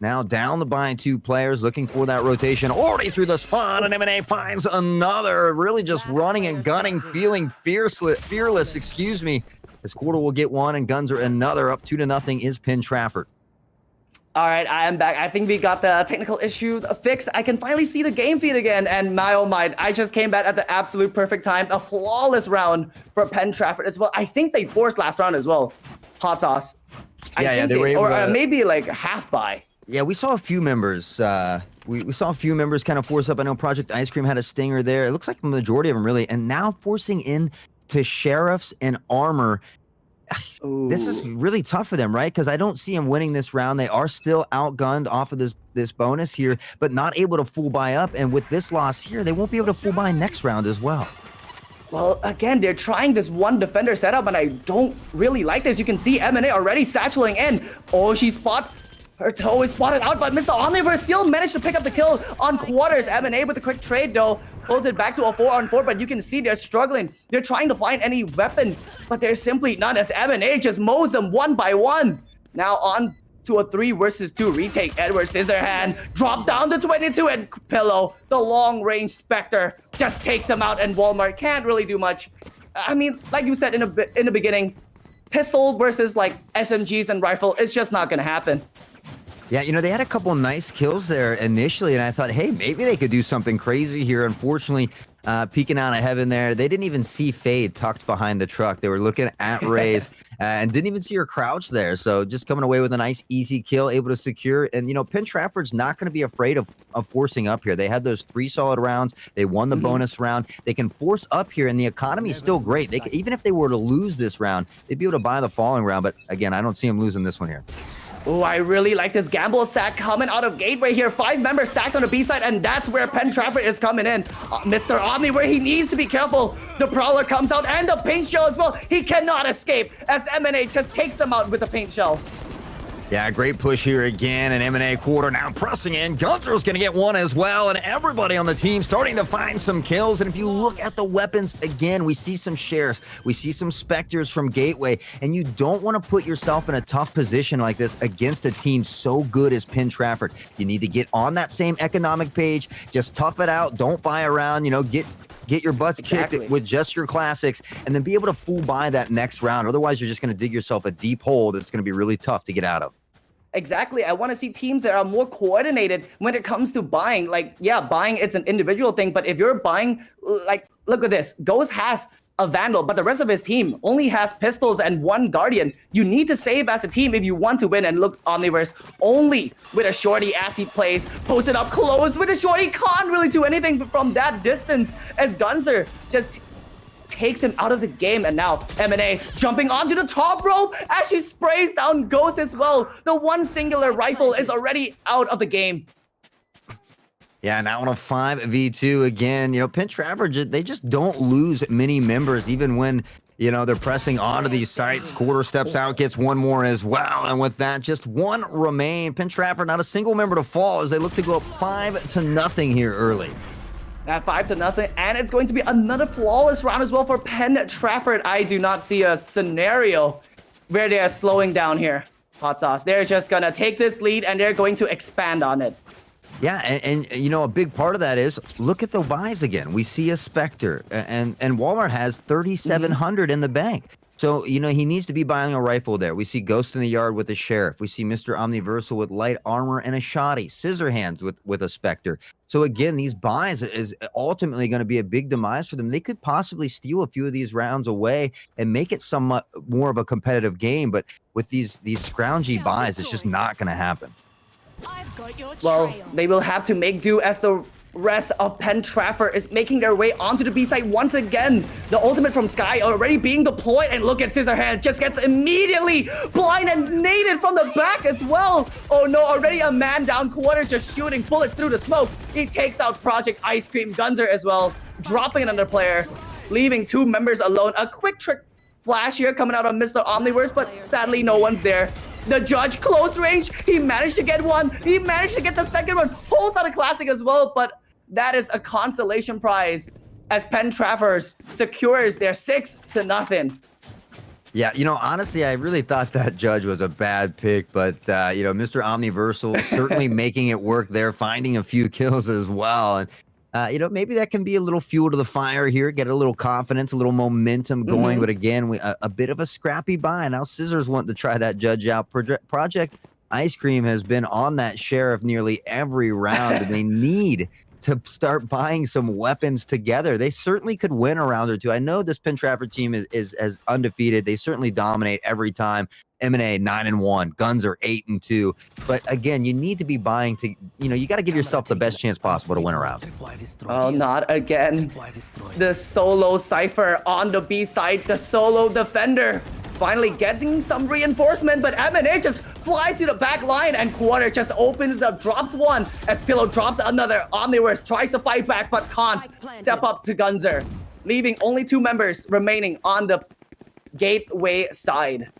Now down to by 2 players, looking for that rotation. Already through the spawn, and M&A finds another. Really just running and gunning, feeling fearless, excuse me. As Quarter will get one, and Guns are another. Up 2-0 is Penn Trafford. All right, I am back. I think we got the technical issue fixed. I can finally see the game feed again. And my oh my, I just came back at the absolute perfect time. A flawless round for Penn Trafford as well. I think they forced last round as well. Hot sauce. Yeah, they were able to, maybe like half buy. Yeah, we saw a few members. We saw a few members kind of force up. I know Project Ice Cream had a stinger there. It looks like the majority of them really. And now forcing in to Sheriffs and Armor. Ooh. This is really tough for them, right? Because I don't see them winning this round. They are still outgunned off of this bonus here, but not able to full buy up. And with this loss here, they won't be able to full buy next round as well. Well, again, they're trying this one defender setup, and I don't really like this. You can see M&A already satcheling in. Oh, her toe is spotted out, but Mr. Omniverse still managed to pick up the kill on Quarters. M&A with a quick trade, though, pulls it back to a 4-on-4, but you can see they're struggling. They're trying to find any weapon, but there's simply none, as M&A just mows them one by one. Now on to a 3 versus 2 retake. Edward Scissorhand drop down to 22, and Pillow, the long-range Spectre, just takes him out, and Walmart can't really do much. I mean, like you said in the beginning, pistol versus like SMGs and rifle, it's just not gonna happen. Yeah, you know, they had a couple nice kills there initially, and I thought, hey, maybe they could do something crazy here. Unfortunately, peeking out of heaven there, they didn't even see Fade tucked behind the truck. They were looking at Raze and didn't even see her crouch there. So just coming away with a nice, easy kill, able to secure. And, you know, Penn Trafford's not going to be afraid of forcing up here. They had those 3 solid rounds. They won the bonus round. They can force up here, and the economy is still great. They can, even if they were to lose this round, they'd be able to buy the following round. But, again, I don't see them losing this one here. Oh, I really like this gamble stack coming out of Gateway here. 5 members stacked on the B side, and that's where Penn Trafford is coming in. Mr. Omni, where he needs to be careful. The Prowler comes out, and the paint shell as well. He cannot escape as M&A just takes him out with the paint shell. Yeah, great push here again, and M&A Quarter now pressing in. Gunzer's going to get one as well, and everybody on the team starting to find some kills. And if you look at the weapons, again, we see some Sheriffs, we see some Spectres from Gateway, and you don't want to put yourself in a tough position like this against a team so good as Penn Trafford. You need to get on that same economic page, just tough it out, don't buy around, you know, get your butts kicked with just your classics, and then be able to full buy that next round. Otherwise, you're just going to dig yourself a deep hole that's going to be really tough to get out of. Exactly. I want to see teams that are more coordinated when it comes to buying. Like, yeah, buying, it's an individual thing, but if you're buying, like, look at this. Ghost has a Vandal, but the rest of his team only has pistols and 1 Guardian. You need to save as a team if you want to win. And look, Omniverse only with a shorty as he plays, posted up close with a shorty, can't really do anything from that distance as Gunzer just takes him out of the game. And now M&A jumping onto the top rope as she sprays down Ghost as well. The 1 singular rifle is already out of the game. Yeah, now on a 5v2 again. You know, Penn Trafford, they just don't lose many members, even when, you know, they're pressing onto these sites. Quarter steps out, gets 1 more as well. And with that, just 1 remain. Penn Trafford, not a single member to fall as they look to go up 5-0 here early. At 5-0, and it's going to be another flawless round as well for Penn Trafford. I do not see a scenario where they are slowing down here. Hot sauce. They're just going to take this lead, and they're going to expand on it. Yeah, and you know, a big part of that is, look at the buys again. We see a Spectre, and Walmart has 3,700 in the bank. So, you know, he needs to be buying a rifle there. We see Ghost in the Yard with a Sheriff. We see Mr. Omniversal with light armor and a Shoddy. Scissorhands with a Spectre. So, again, these buys is ultimately going to be a big demise for them. They could possibly steal a few of these rounds away and make it somewhat more of a competitive game. But with these scroungy buys, it's just not going to happen. Well, they will have to make do as the rest of Penn Trafford is making their way onto the B side once again. The ultimate from Sky already being deployed, and look at Scissorhand just gets immediately blind and naded from the back as well. Oh no, already a man down. Quarter just shooting bullets through the smoke. He takes out Project Ice Cream Gunzer as well, dropping another player, leaving 2 members alone. A quick trick flash here coming out of Mr. Omniverse, but sadly no one's there. The Judge close range, he managed to get 1. He managed to get the second one. Pulls out a classic as well, but that is a consolation prize as Penn Trafford secures their 6-0. Yeah, honestly, I really thought that judge was a bad pick, but Mr. Omniversal certainly making it work there, finding a few kills as well. And maybe that can be a little fuel to the fire here, get a little confidence, a little momentum going. But again, a bit of a scrappy buy. Now Scissors want to try that judge out. Project Ice Cream has been on that sheriff nearly every round, and they need to start buying some weapons together. They certainly could win a round or two. I know this Penn Trafford team is as undefeated. They certainly dominate every time. M&A 9-1, Guns are 8-2. But again, you need to be buying to, you got to give yourself the best chance possible to win a round. Oh, not again. The solo Cypher on the B side, the solo defender. Finally getting some reinforcement, but M&A just flies to the back line and Quarter just opens up, drops one as Pillow drops another. Omniverse tries to fight back but can't step up to Gunzer, leaving only 2 members remaining on the gateway side.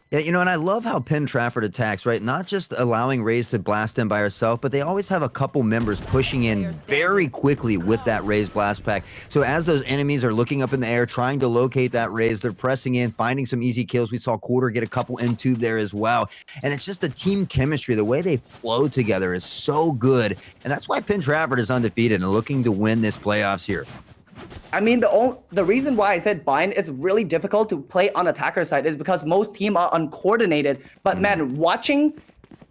Yeah, and I love how Penn Trafford attacks, right? Not just allowing Raze to blast in by herself, but they always have a couple members pushing in very quickly with that Raze blast pack. So as those enemies are looking up in the air, trying to locate that Raze, they're pressing in, finding some easy kills. We saw Quarter get a couple in tube there as well. And it's just the team chemistry, the way they flow together is so good. And that's why Penn Trafford is undefeated and looking to win this playoffs here. I mean, the reason why I said Bind is really difficult to play on attacker side is because most team are uncoordinated. But man, watching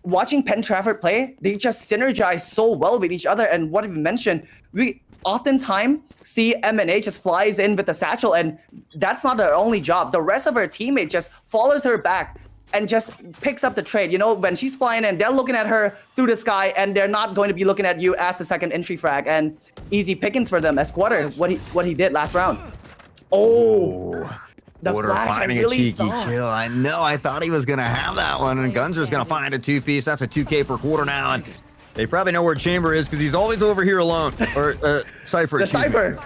Penn Trafford play, they just synergize so well with each other. And what you mentioned, we oftentimes see M&A just flies in with the satchel, and that's not her only job. The rest of her teammate just follows her back and just picks up the trade. When she's flying in, they're looking at her through the sky, and they're not going to be looking at you as the second entry frag. And easy pickings for them as Quarter, what he did last round. Oh, the Quarter flash, finding a cheeky kill. I know, I thought he was going to have that one, and Gunzer's going to find a 2-piece. That's a 2K for Quarter now, and they probably know where Chamber is because he's always over here alone. Or Cypher. The Cypher.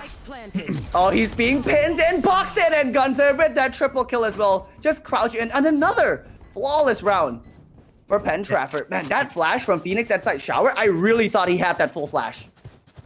Oh, he's being pinned and boxed in, and Gunzer with that triple kill as well. Just crouch in, and another flawless round for Penn Trafford. Man, that flash from Phoenix at side shower, I really thought he had that full flash.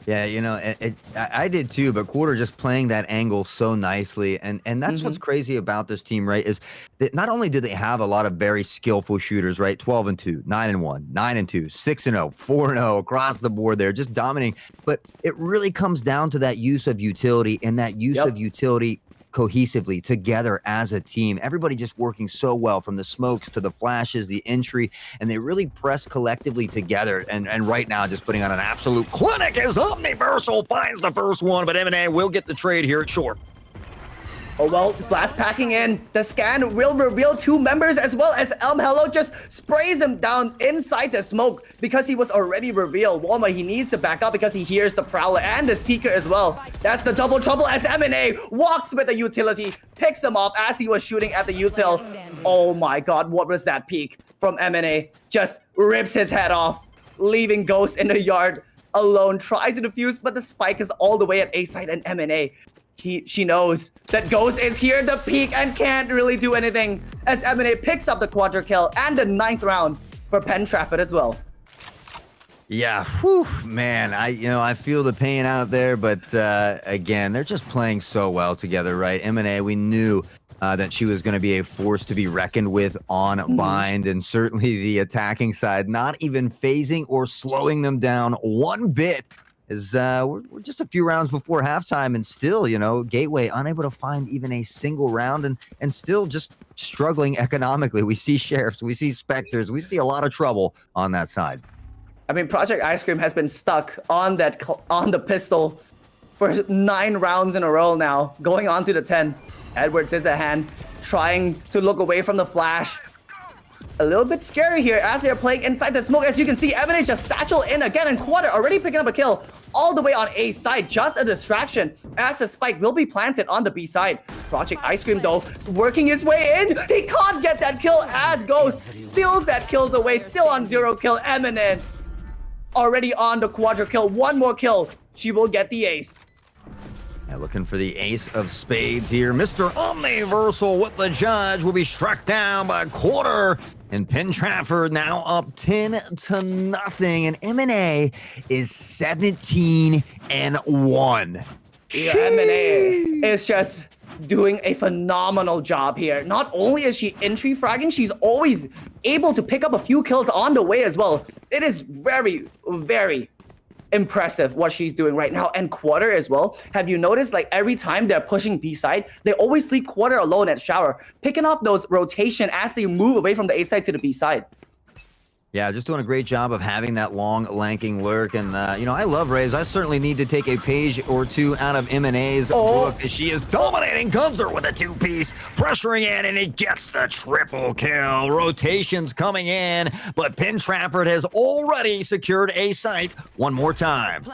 Yeah, I did too, but Quarter just playing that angle so nicely. And that's what's crazy about this team, right, is that not only do they have a lot of very skillful shooters, right, 12-2, 9-1, 9-2, 6-0, 4-0 across the board there, just dominating. But it really comes down to that use of utility and that use of utility cohesively together as a team. Everybody just working so well, from the smokes to the flashes, the entry, and they really press collectively together. And right now, just putting on an absolute clinic as Omniversal finds the first one, but M&A will get the trade here at short. Oh well, blast packing in. The scan will reveal 2 members, as well as Hello just sprays him down inside the smoke because he was already revealed. Walmart, he needs to back up because he hears the Prowler and the Seeker as well. That's the double trouble as M&A walks with the utility, picks him off as he was shooting at the util. Oh my god, what was that peek from M&A? Just rips his head off, leaving Ghost in the yard alone. Tries to defuse, but the spike is all the way at A side, and M&A, she knows that Ghost is here to peek and can't really do anything as M&A picks up the quadra kill and the 9th round for Penn Trafford as well. Yeah, whew, man, I feel the pain out there, but again, they're just playing so well together, right? M&A, we knew that she was going to be a force to be reckoned with on Bind, and certainly the attacking side, not even phasing or slowing them down one bit. We're just a few rounds before halftime, and still, Gateway unable to find even a single round, and still just struggling economically. We see Sheriffs, we see Spectres, we see a lot of trouble on that side. I mean, Project Ice Cream has been stuck on the pistol for 9 rounds in a row now, going on to the 10. Edwards is at hand, trying to look away from the flash. A little bit scary here as they're playing inside the smoke. As you can see, M&A just satchel in again, and Quarter already picking up a kill all the way on A side. Just a distraction as the spike will be planted on the B side. Project Ice Cream, though, working his way in. He can't get that kill as Ghost steals that kills away. Still on 0 kill. M&A already on the quadra kill. 1 more kill. She will get the ace. Yeah, looking for the ace of spades here. Mr. Omniversal with the judge will be struck down by Quarter. And Penn Trafford now up 10-0. And M&A is 17-1. Yeah, M&A is just doing a phenomenal job here. Not only is she entry fragging, she's always able to pick up a few kills on the way as well. It is very, very impressive what she's doing right now. And Quarter as well. Have you noticed, like, every time they're pushing B side, they always leave Quarter alone at shower, picking up those rotation as they move away from the A side to the B side. Yeah, just doing a great job of having that long, lanking lurk. And, you know, I love Raze. I certainly need to take a page or two out of M&A's book. She is dominating Gunzer with a two-piece, pressuring in, and he gets the triple kill. Rotations coming in, but Pin Trafford has already secured a site one more time.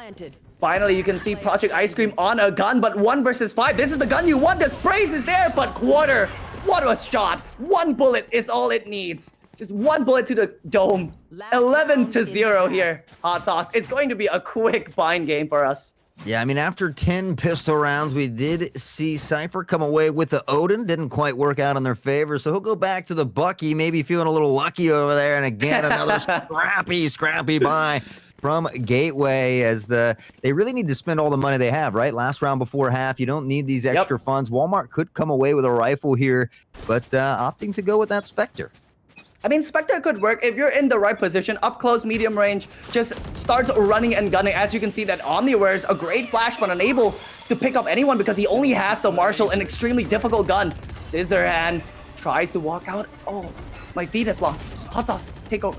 Finally, you can see Project Ice Cream on a gun, but 1 versus 5. This is the gun you want. The sprays is there, but Quarter, what a shot. 1 bullet is all it needs. Just 1 bullet to the dome. 11-0 here, Hot Sauce. It's going to be a quick bind game for us. Yeah, I mean, after 10 pistol rounds, we did see Cypher come away with the Odin. Didn't quite work out in their favor, so he'll go back to the Bucky, maybe feeling a little lucky over there. And again, another scrappy buy from Gateway, as they really need to spend all the money they have, right? Last round before half, you don't need these extra funds. Walmart could come away with a rifle here, but opting to go with that Spectre. I mean, Spectre could work if you're in the right position, up close, medium range, just starts running and gunning. As you can see, that Omni wears a great flash, but unable to pick up anyone because he only has the Marshall, an extremely difficult gun. Scissorhand tries to walk out. Oh, my feed is lost. Hot Sauce, take over.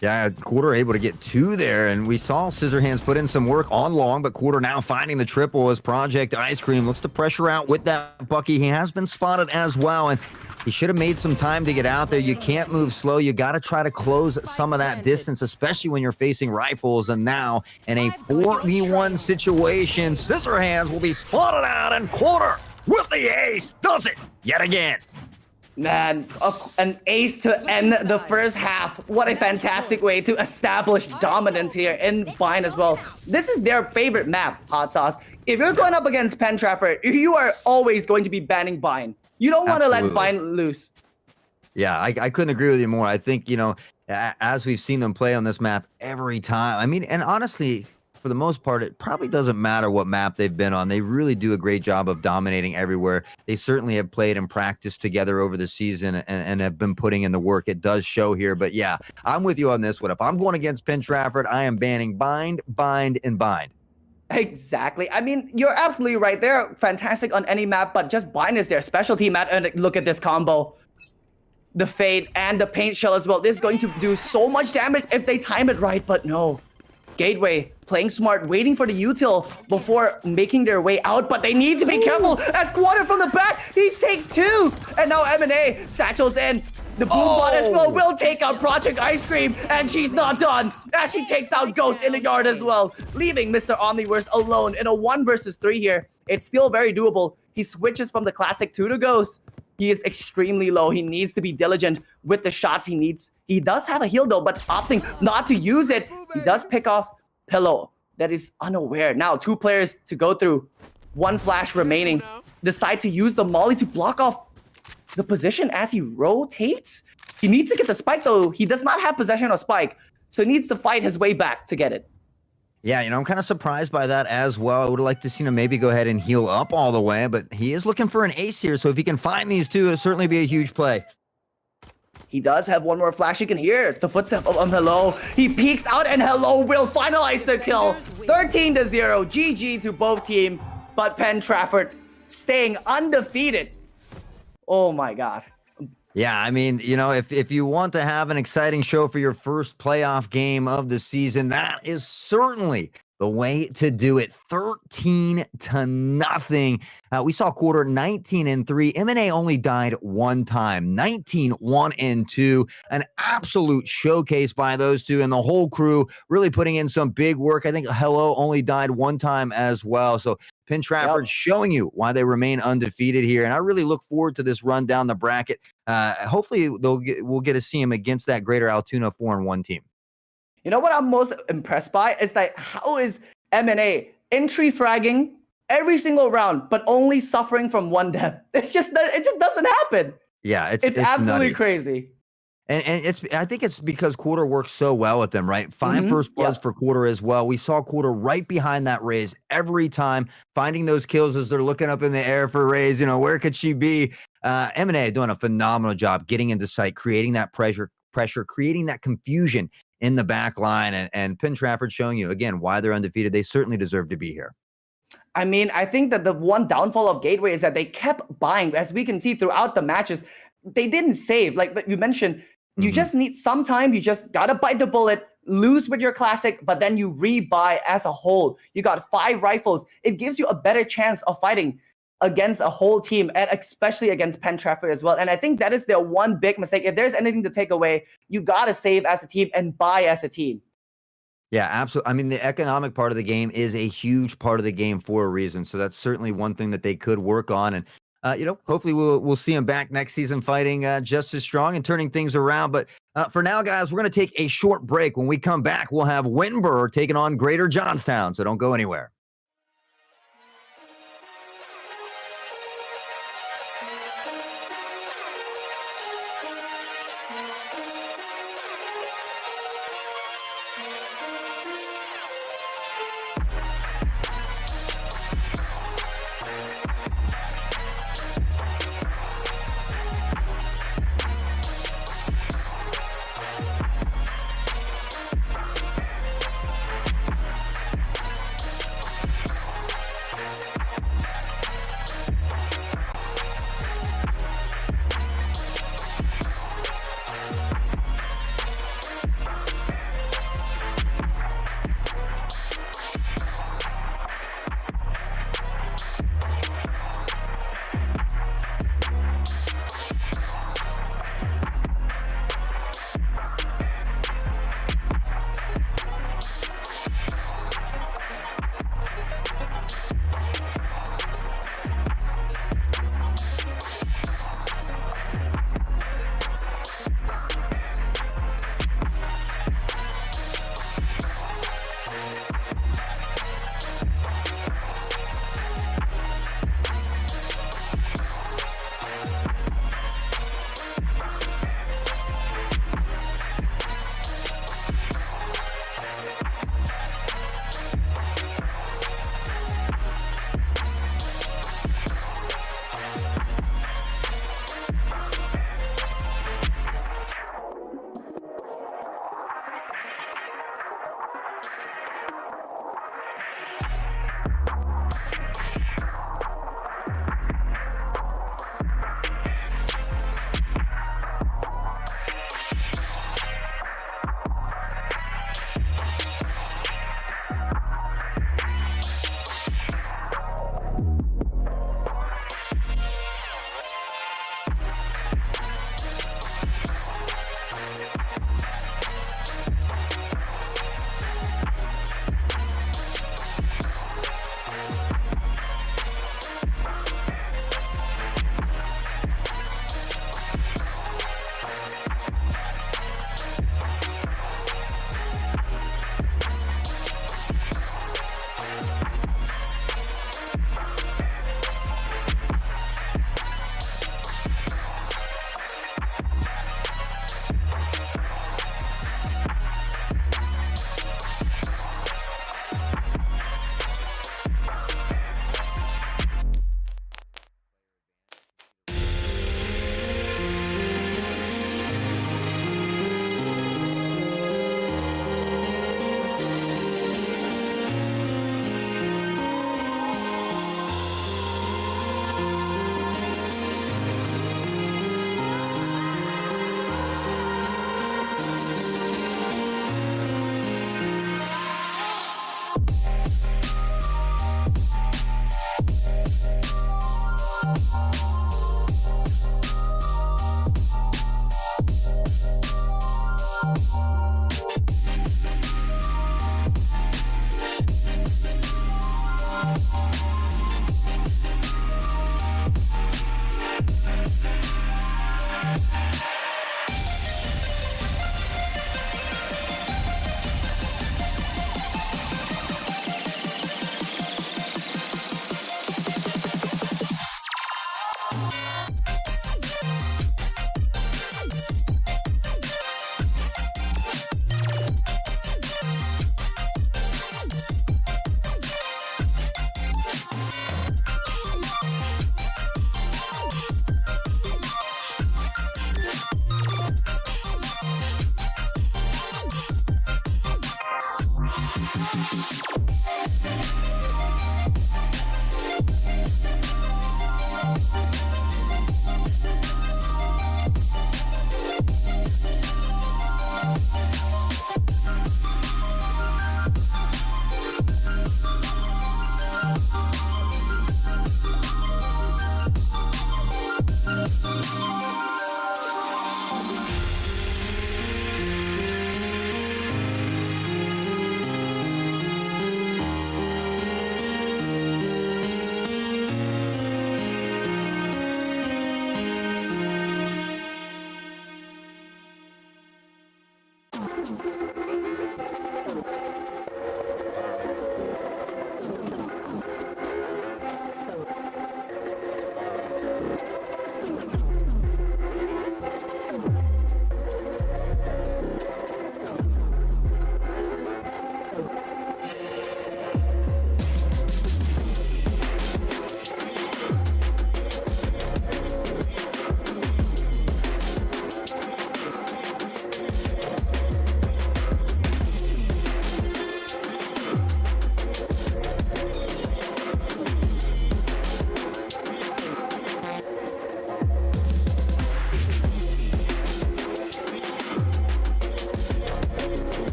Yeah, Quarter able to get 2 there, and we saw Scissorhands put in some work on long, but Quarter now finding the triple as Project Ice Cream looks to pressure out with that Bucky. He has been spotted as well, and he should have made some time to get out there. You can't move slow. You got to try to close some of that distance, especially when you're facing rifles. And now in a 4v1 situation, Scissorhands will be spotted out, and Quarter with the ace does it yet again. Man, an ace to end the first half. What a fantastic way to establish dominance here in Bind as well. This is their favorite map, Hot Sauce. If you're going up against Pen Trafford, you are always going to be banning Bind. You don't want to let Bind loose. Yeah, I couldn't agree with you more. I think, you know, as we've seen them play on this map every time, I mean, and honestly, for the most part, it probably doesn't matter what map they've been on. They really do a great job of dominating everywhere. They certainly have played and practiced together over the season and have been putting in the work. It does show here. But yeah, I'm with you on this one. If I'm going against Pin Trafford, I am banning Bind, and Bind. Exactly. I mean, you're absolutely right. They're fantastic on any map, but just Bind is their specialty map. And look at this combo. The Fade and the Paint Shell as well. This is going to do so much damage if they time it right, but no. Gateway playing smart, waiting for the util before making their way out, but they need to be careful as Quarter from the back, he takes 2. And now M&A satchels in. The Boombot as well will take out Project Ice Cream, and she's not done as she takes out Ghost in the yard as well, leaving Mr. Omniverse alone in a 1 versus 3 here. It's still very doable. He switches from the Classic to the Ghost. He is extremely low. He needs to be diligent with the shots he needs. He does have a heal though, but opting not to use it. He does pick off Pillow that is unaware. Now 2 players to go through. 1 flash remaining. Decide to use the molly to block off the position as he rotates. He needs to get the spike though. He does not have possession of spike, so he needs to fight his way back to get it. Yeah, you know, I'm kind of surprised by that as well. I would have liked to see him maybe go ahead and heal up all the way, but he is looking for an ace here, so if he can find these 2, it'll certainly be a huge play. He does have 1 more flash. You can hear the footstep of Hello. He peeks out, and Hello will finalize the kill. 13-0. GG to both team, but Pen Trafford staying undefeated. Oh my God. Yeah, I mean, you know, if you want to have an exciting show for your first playoff game of the season, that is certainly the way to do it. 13-0. We saw Quarter 19-3. M&A only died 1 time. 19-1-2. An absolute showcase by those 2, and the whole crew really putting in some big work. I think Hello only died 1 time as well. So Pin Trafford showing you why they remain undefeated here, and I really look forward to this run down the bracket. Hopefully we'll get to see him against that Greater Altoona 4-1 team. You know what I'm most impressed by is that how is M&A entry fragging every single round, but only suffering from 1 death? It just doesn't happen. Yeah, it's absolutely nutty. crazy. And I think it's because Quarter works so well with them, right? Five Mm-hmm. first bloods for Quarter as well. We saw Quarter right behind that Raze every time, finding those kills as they're looking up in the air for Raze. Where could she be? M&A doing a phenomenal job getting into sight, creating that pressure, creating that confusion in the back line. And Penn Trafford showing you, again, why they're undefeated. They certainly deserve to be here. I mean, I think that the one downfall of Gateway is that they kept buying. As we can see throughout the matches, they didn't save. Like you mentioned, you just need some time. You just got to bite the bullet, lose with your classic, but then you rebuy as a whole. You got 5 rifles. It gives you a better chance of fighting against a whole team, and especially against Penn Trafford as well. And I think that is their one big mistake. If there's anything to take away, you got to save as a team and buy as a team. Yeah, absolutely. I mean, the economic part of the game is a huge part of the game for a reason. So that's certainly one thing that they could work on. And hopefully we'll see them back next season fighting just as strong and turning things around. But for now, guys, we're going to take a short break. When we come back, we'll have Winburr taking on Greater Johnstown. So don't go anywhere.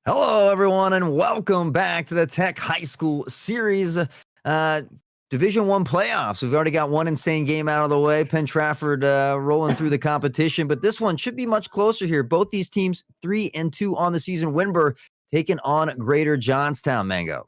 Hello, everyone, and welcome back to the Tech High School Series Division One playoffs. We've already got one insane game out of the way. Penn Trafford rolling through the competition, but this one should be much closer here. Both these teams 3-2 on the season. Winburn taking on Greater Johnstown. Mango.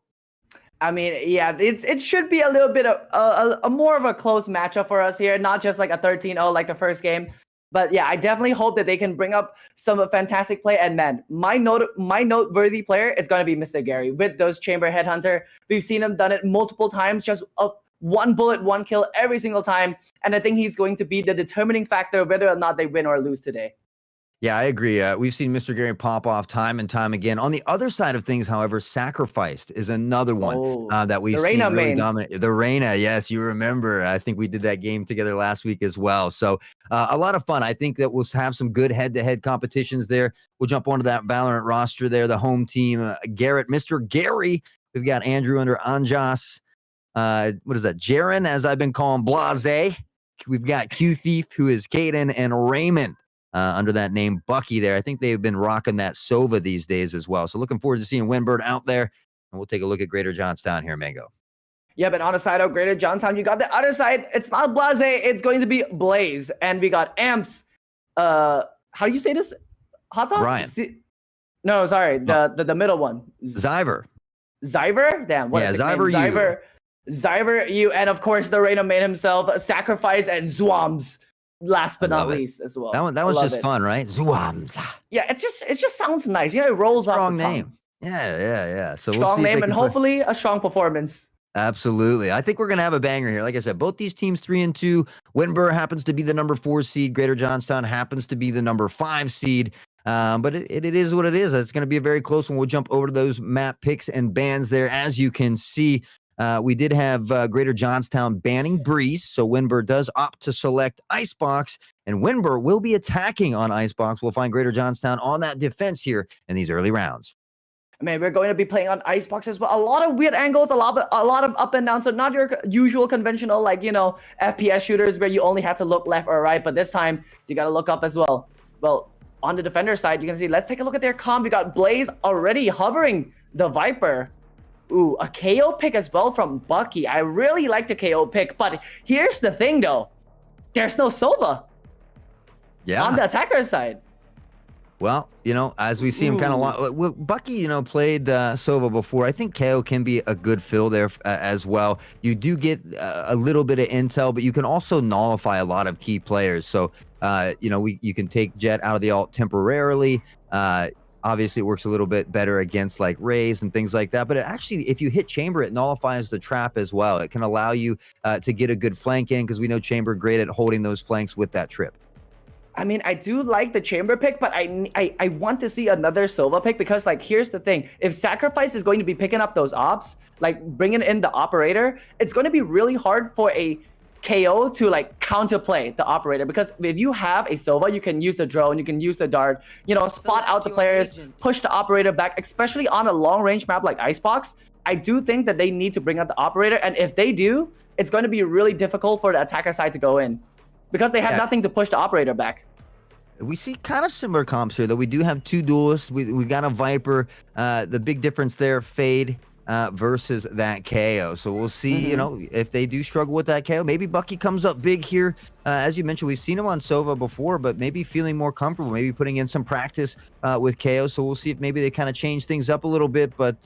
I mean, yeah, it should be a little bit of a more of a close matchup for us here, not just like a 13-0 like the first game. But yeah, I definitely hope that they can bring up some fantastic play. And man, my noteworthy player is going to be Mr. Gary with those Chamber Headhunter. We've seen him done it multiple times, just a one bullet, one kill every single time. And I think he's going to be the determining factor of whether or not they win or lose today. Yeah, I agree. We've seen Mr. Gary pop off time and time again. On the other side of things, however, Sacrificed is another one that we've seen really dominate. The Reina, yes, you remember. I think we did that game together last week as well. So a lot of fun. I think that we'll have some good head-to-head competitions there. We'll jump onto that Valorant roster there. The home team, Garrett, Mr. Gary. We've got Andrew under Anjas. What is that? Jaren, as I've been calling Blase. We've got Q Thief, who is Caden, and Raymond. Under that name, Bucky there. I think they've been rocking that Sova these days as well. So looking forward to seeing Winburn out there. And we'll take a look at Greater Johnstown here, Mango. Yeah, but on the side of Greater Johnstown, you got the other side. It's not Blase. It's going to be Blaze. And we got Amps. How do you say this? Hot sauce? Brian. No, sorry. The middle one. Zyver. Zyver? Damn. What is Zyver, Zyver. Zyver, you. And of course, the Reina made himself Sacrifice and Zwams. Last but not least as well. That one's just fun, right? Zwams. Yeah, it just sounds nice. Yeah, it rolls off the tongue. Strong name. Yeah. So strong name and hopefully a strong performance. Absolutely. I think we're gonna have a banger here. Like I said, both these teams 3-2. Winburn happens to be the number 4 seed. Greater Johnstown happens to be the number 5 seed. But it is what it is. It's going to be a very close one. We'll jump over to those map picks and bans there. As you can see, we did have Greater Johnstown banning Breeze, so Winburn does opt to select Icebox, and Winburn will be attacking on Icebox. We'll find Greater Johnstown on that defense here in these early rounds. Man, we're going to be playing on Icebox as well. A lot of weird angles, a lot of up and down. So not your usual conventional, like, FPS shooters where you only have to look left or right. But this time, you got to look up as well. Well, on the defender side, you can see, let's take a look at their comp. We got Blaze already hovering the Viper. Ooh, a KO pick as well from Bucky. I really like the KO pick, but here's the thing though. There's no Sova. Yeah. On the attacker side. Well, as we see him kind of Bucky, played Sova before. I think KO can be a good fill there as well. You do get a little bit of intel, but you can also nullify a lot of key players. So, you can take Jet out of the ult temporarily. Obviously, it works a little bit better against like Rays and things like that. But it actually, if you hit Chamber, it nullifies the trap as well. It can allow you to get a good flank in because we know Chamber great at holding those flanks with that trip. I mean, I do like the chamber pick, but I want to see another Sova pick because, like, here's the thing. If Sacrifice is going to be picking up those ops, like bringing in the operator, it's going to be really hard for a KO to, like, counterplay the operator. Because if you have a Sova, you can use the drone, you can use the dart, you know, spot out the players, push the operator back, especially on a long-range map like Icebox. I do think that they need to bring out the operator, and if they do, it's going to be really difficult for the attacker side to go in. Because they have nothing to push the operator back. We see kind of similar comps here, though. We do have two duelists. We got a Viper. The big difference there, Fade versus that KO. So we'll see, you know, if they do struggle with that KO. Maybe Bucky comes up big here. As you mentioned, we've seen him on Sova before, but maybe feeling more comfortable, maybe putting in some practice with KO. So we'll see if maybe they kind of change things up a little bit. But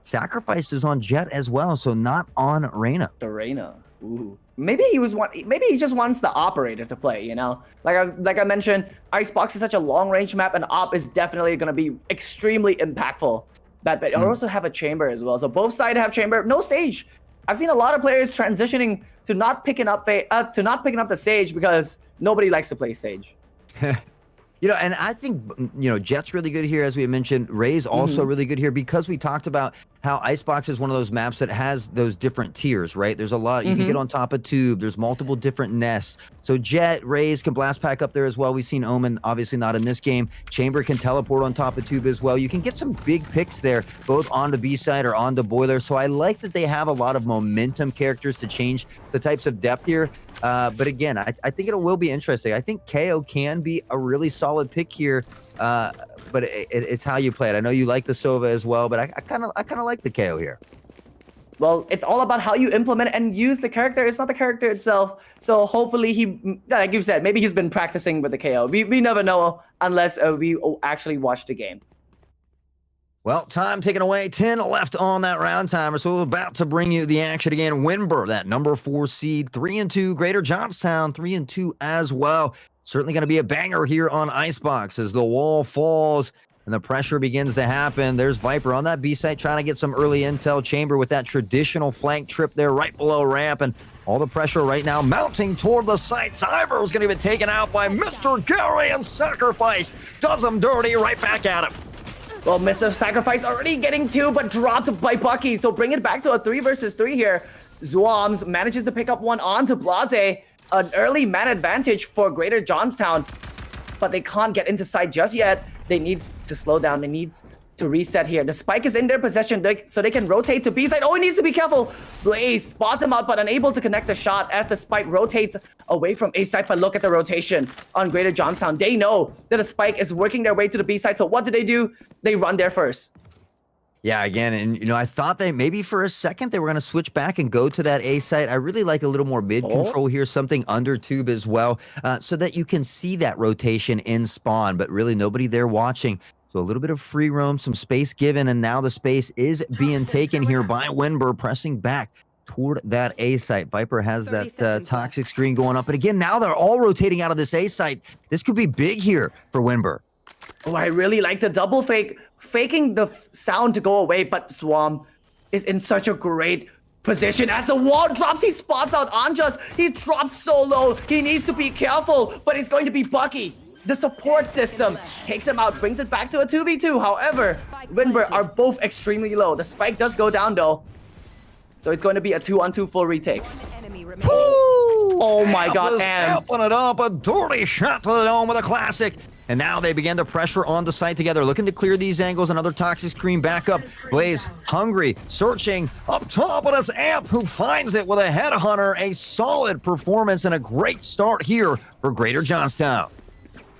Sacrifice is on Jet as well, so not on Reyna. The Reyna. Ooh. Maybe he just wants the operator to play, you know? Like I mentioned, Icebox is such a long-range map, and op is definitely going to be extremely impactful. But I also have a chamber as well. So both sides have chamber. No Sage. I've seen a lot of players transitioning to not picking up the Sage because nobody likes to play Sage. You know, and I think, you know, Jet's really good here, as we mentioned. Ray's also really good here because we talked about how Icebox is one of those maps that has those different tiers, right? There's a lot. You can get on top of Tube. There's multiple different nests. So Jet, Raze can blast pack up there as well. We've seen Omen, obviously not in this game. Chamber can teleport on top of Tube as well. You can get some big picks there, both on the B side or on the Boiler. So I like that they have a lot of momentum characters to change the types of depth here. But again, I think it will be interesting. I think KO can be a really solid pick here, but it's how you play it. I know you like the Sova as well, but I kind of like the KO here. Well, it's all about how you implement and use the character. It's not the character itself. So hopefully he, like you said, maybe he's been practicing with the KO. We never know unless we actually watch the game. Well, time taken away, 10 left on that round timer, so we're about to bring you the action again. Winber, that number 4 seed, 3-2. Greater Johnstown, 3-2 as well. Certainly going to be a banger here on Icebox as the wall falls and the pressure begins to happen. There's Viper on that B site trying to get some early intel. Chamber with that traditional flank trip there right below ramp, and all the pressure right now mounting toward the site. Zyver is going to get taken out by Mr. Gary, and Sacrifice does him dirty right back at him. Well, Mr. Sacrifice already getting 2, but dropped by Bucky. So bring it back to a 3 versus 3 here. Zwams manages to pick up one onto Blase. An early man advantage for Greater Johnstown, but they can't get into site just yet. They need to slow down. They need to reset here. The spike is in their possession, so they can rotate to B side. Oh, he needs to be careful. Blaze spots him out, but unable to connect the shot as the spike rotates away from A side. But look at the rotation on Greater Johnstown. They know that the spike is working their way to the B side. So what do? They run there first. Yeah, again, and you know, I thought they maybe for a second they were going to switch back and go to that A site. I really like a little more mid control here, something under Tube as well, so that you can see that rotation in spawn, but really nobody there watching. So a little bit of free roam, some space given, and now the space is being taken here by Winber, pressing back toward that A site. Viper has that toxic screen going up, but again, now they're all rotating out of this A site. This could be big here for Winber. Oh, I really like the double fake, faking the sound to go away, but Swam is in such a great position. As the wall drops, he spots out Anjas. He drops so low. He needs to be careful, but it's going to be Bucky. The support system takes him out, brings it back to a 2v2. However, Winber are both extremely low. The spike does go down though. So it's going to be a 2-on-2 full retake. Oh my god, Amping it up, a dirty shot to the dome with a classic. And now they begin to pressure on the site together, looking to clear these angles. Another toxic screen back up. Blaze, hungry, searching up top of this Amp, who finds it with a headhunter. A solid performance and a great start here for Greater Johnstown.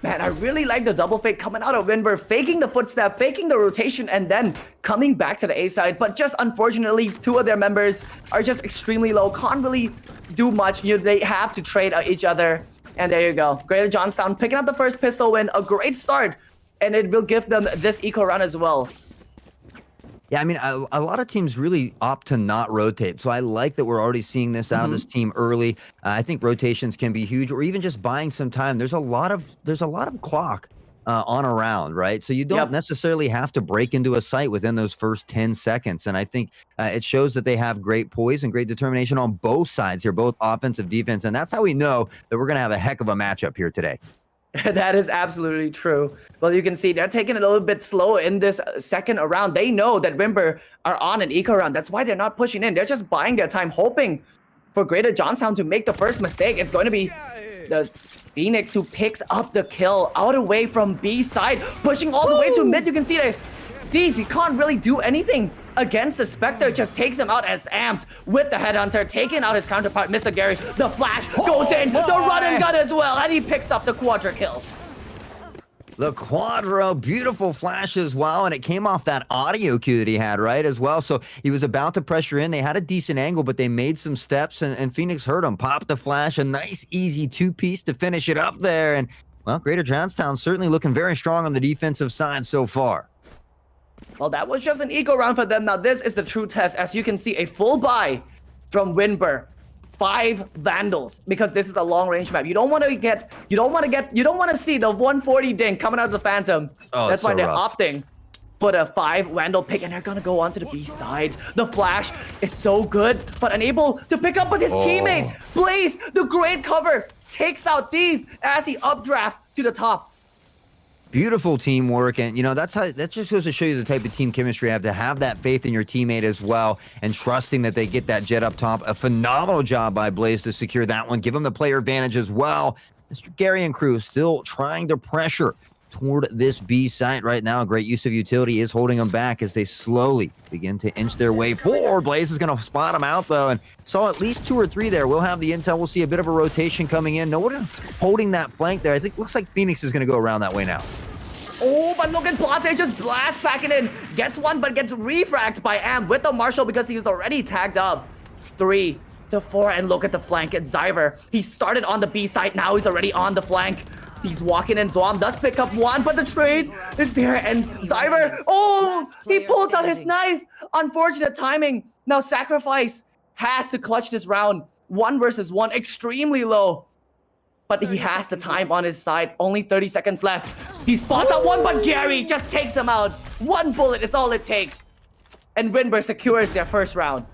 Man, I really like the double fake coming out of Winber, faking the footstep, faking the rotation, and then coming back to the A side. But just unfortunately, 2 of their members are just extremely low, can't really do much. They have to trade each other. And there you go. Greater Johnstown picking up the first pistol win. A great start. And it will give them this eco run as well. Yeah, I mean, a lot of teams really opt to not rotate. So I like that we're already seeing this out of this team early. I think rotations can be huge, or even just buying some time. There's a lot of clock on a round, right? So you don't necessarily have to break into a site within those first 10 seconds. And I think it shows that they have great poise and great determination on both sides here, both offensive, defense. And that's how we know that we're going to have a heck of a matchup here today. That is absolutely true. Well, you can see they're taking it a little bit slow in this second round. They know that Wimber are on an eco round. That's why they're not pushing in. They're just buying their time, hoping for Greater Johnstown to make the first mistake. It's going to be the Phoenix who picks up the kill out away from B side, pushing all the way to mid. You can see that Thief, he can't really do anything against the Spectre, just takes him out as amped with the Headhunter, taking out his counterpart, Mr. Gary. The flash goes in, the run and gun as well, and he picks up the quadra kill. The Quadro, beautiful flash as well, and it came off that audio cue that he had, right, as well. So he was about to pressure in. They had a decent angle, but they made some steps, and Phoenix heard him. Popped the flash, a nice, easy two-piece to finish it up there. And, well, Greater Johnstown certainly looking very strong on the defensive side so far. Well, that was just an eco round for them. Now, this is the true test. As you can see, a full buy from Winber. 5 Vandals, because this is a long-range map. You don't want to see the 140 ding coming out of the Phantom. Oh, that's why so they're rough. opting for the 5 Vandal pick, and they're gonna go on to the B side. The flash is so good, but unable to pick up with his teammate. Blaze, the great cover, takes out Thief as he updraft to the top. Beautiful teamwork, and that just goes to show you the type of team chemistry you have that faith in your teammate as well, and trusting that they get that jet up top. A phenomenal job by Blaze to secure that one, give him the player advantage as well. Mr. Gary and crew still trying to pressure toward this B site right now. Great use of utility is holding them back as they slowly begin to inch their way forward. Blaze is going to spot them out though, and saw at least 2 or 3 there. We'll have the intel. We'll see a bit of a rotation coming in. No one holding that flank there. I think looks like Phoenix is going to go around that way now. Oh, but look at Blase just blast packing in. Gets one, but gets refragged by Am with the Marshall because he was already tagged up. 3 to 4, and look at the flank at Zyver. He started on the B side, now he's already on the flank. He's walking in, Zwam does pick up one, but the trade is there, and Zyver, he pulls out his knife. Unfortunate timing. Now Sacrifice has to clutch this round. 1 versus 1, extremely low. But he has the time on his side. Only 30 seconds left. He spots out one, but Gary just takes him out. 1 bullet is all it takes. And Winber secures their first round.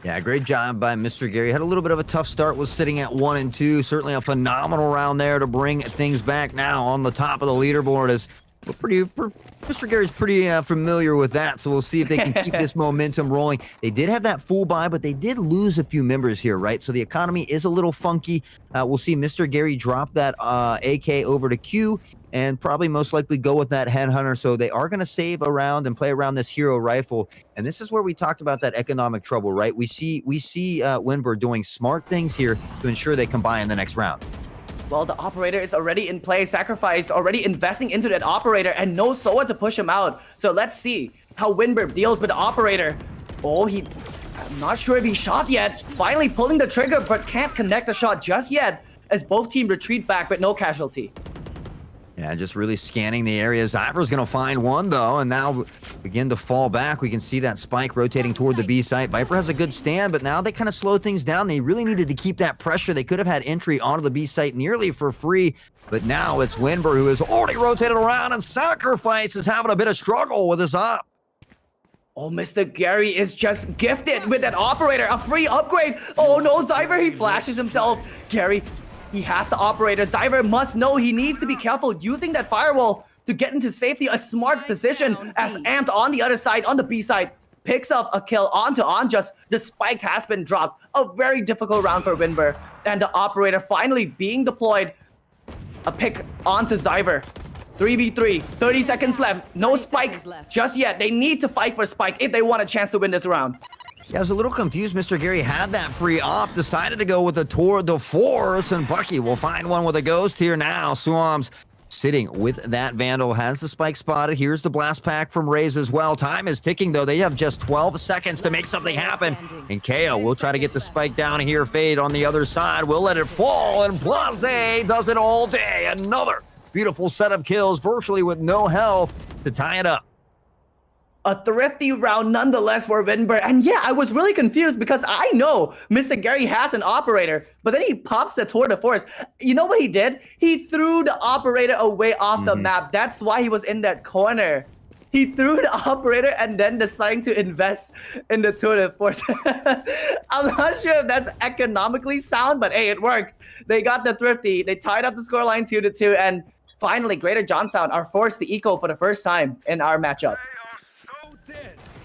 Yeah, great job by Mr. Gary. Had a little bit of a tough start, was sitting at 1 and 2. Certainly a phenomenal round there to bring things back now on the top of the leaderboard. As Mr. Gary's pretty familiar with that, so we'll see if they can keep this momentum rolling. They did have that full buy, but they did lose a few members here, right? So the economy is a little funky. We'll see Mr. Gary drop that AK over to Q, and probably most likely go with that Headhunter. So they are going to save around and play around this hero rifle. And this is where we talked about that economic trouble, right? We see Winber doing smart things here to ensure they can buy in the next round. Well, the operator is already in play, Sacrifice already investing into that operator, and no Soa to push him out. So let's see how Winber deals with the operator. I'm not sure if he shot yet. Finally pulling the trigger, but can't connect the shot just yet as both teams retreat back with no casualty. Yeah, just really scanning the area. Zyver's going to find one, though, and now begin to fall back. We can see that spike rotating toward the B site. Viper has a good stand, but now they kind of slow things down. They really needed to keep that pressure. They could have had entry onto the B site nearly for free, but now it's Winber who has already rotated around, and Sacrifice is having a bit of struggle with his op. Oh, Mr. Gary is just gifted with that operator, a free upgrade. Oh no, Zyver, he flashes himself. Gary, he has the operator. Zyver must know he needs to be careful using that firewall to get into safety. A smart decision as Amped on the other side, on the B side, picks up a kill onto Onjust. The spike has been dropped. A very difficult round for Winber. And the operator finally being deployed. A pick onto Zyver. 3v3, 30 seconds left. No spike just yet. They need to fight for spike if they want a chance to win this round. Yeah, I was a little confused. Mr. Gary had that free op, decided to go with a tour de force, and Bucky will find one with a ghost here now. Swam's sitting with that Vandal, has the spike spotted. Here's the blast pack from Raze as well. Time is ticking, though. They have just 12 seconds to make something happen. And KO will try to get the spike down here. Fade on the other side. We'll let it fall, and Blase does it all day. Another beautiful set of kills, virtually with no health, to tie it up. A thrifty round nonetheless for Winber. And yeah, I was really confused because I know Mr. Gary has an operator, but then he pops the tour de force. You know what he did? He threw the operator away off the map. That's why he was in that corner. He threw the operator and then deciding to invest in the tour de force. I'm not sure if that's economically sound, but hey, it works. They got the thrifty. They tied up the scoreline 2-2, and finally, Greater Johnstown are forced to eco for the first time in our matchup.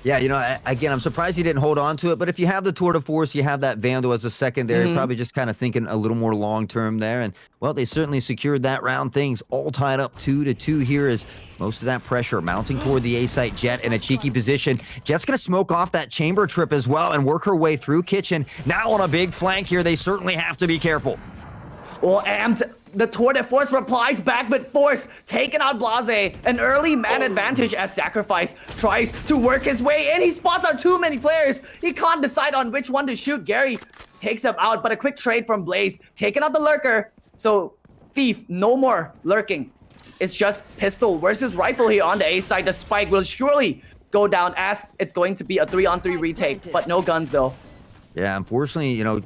Yeah, you know, again, I'm surprised he didn't hold on to it, but if you have the tour de force, you have that Vandal as a secondary, probably just kind of thinking a little more long-term there, and, well, they certainly secured that round. Things all tied up 2-2 here as most of that pressure mounting toward the A-site. Jet in a cheeky position. Jet's going to smoke off that chamber trip as well and work her way through Kitchen. Now on a big flank here, they certainly have to be careful. Well, and the Tour de Force replies back with force, taking out Blase. An early man advantage as Sacrifice tries to work his way in. He spots out too many players. He can't decide on which one to shoot. Gary takes him out, but a quick trade from Blaze, taking out the lurker. So, Thief, no more lurking. It's just pistol versus rifle here on the A side. The spike will surely go down as it's going to be a 3-on-3 retake, but no guns though. Yeah, unfortunately, you know,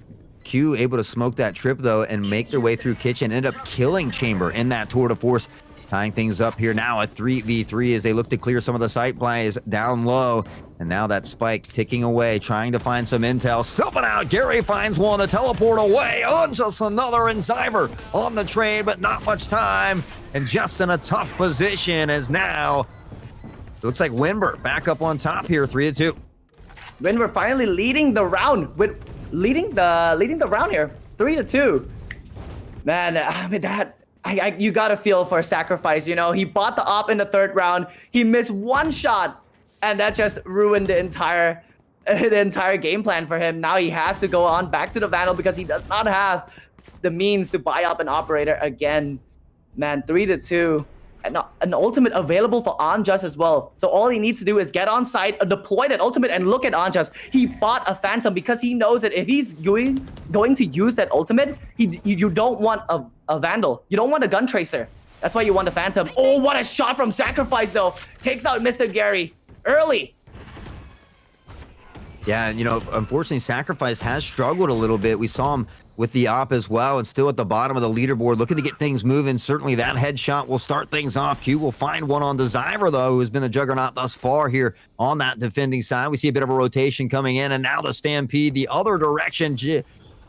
Q able to smoke that trip though and make their way through Kitchen, end up killing Chamber in that tour de force, tying things up here now a 3v3 as they look to clear some of the sight plays down low. And now that spike ticking away, trying to find some intel. Stepping out, Gary finds one to teleport away on just another, and Zyver on the trade, but not much time. And just in a tough position as now, it looks like Winber back up on top here, 3-2. Winber finally leading the round with leading the round here, 3-2. Man, I mean you gotta feel for Sacrifice. You know, he bought the op in the third round. He missed one shot, and that just ruined the entire game plan for him. Now he has to go on back to the Vandal because he does not have the means to buy up an operator again. Man, 3-2. And an ultimate available for Anjas as well. So all he needs to do is get on site, deploy that ultimate, and look at Anjas. He bought a Phantom because he knows that if he's going to use that ultimate, you don't want a Vandal. You don't want a Gun Tracer. That's why you want a Phantom. Oh, what a shot from Sacrifice, though. Takes out Mr. Gary early. Yeah, you know, unfortunately, Sacrifice has struggled a little bit. We saw him with the op as well, and still at the bottom of the leaderboard, looking to get things moving. Certainly that headshot will start things off. Q will find one on the Zyver, though, who has been the juggernaut thus far here on that defending side. We see a bit of a rotation coming in, and now the Stampede the other direction.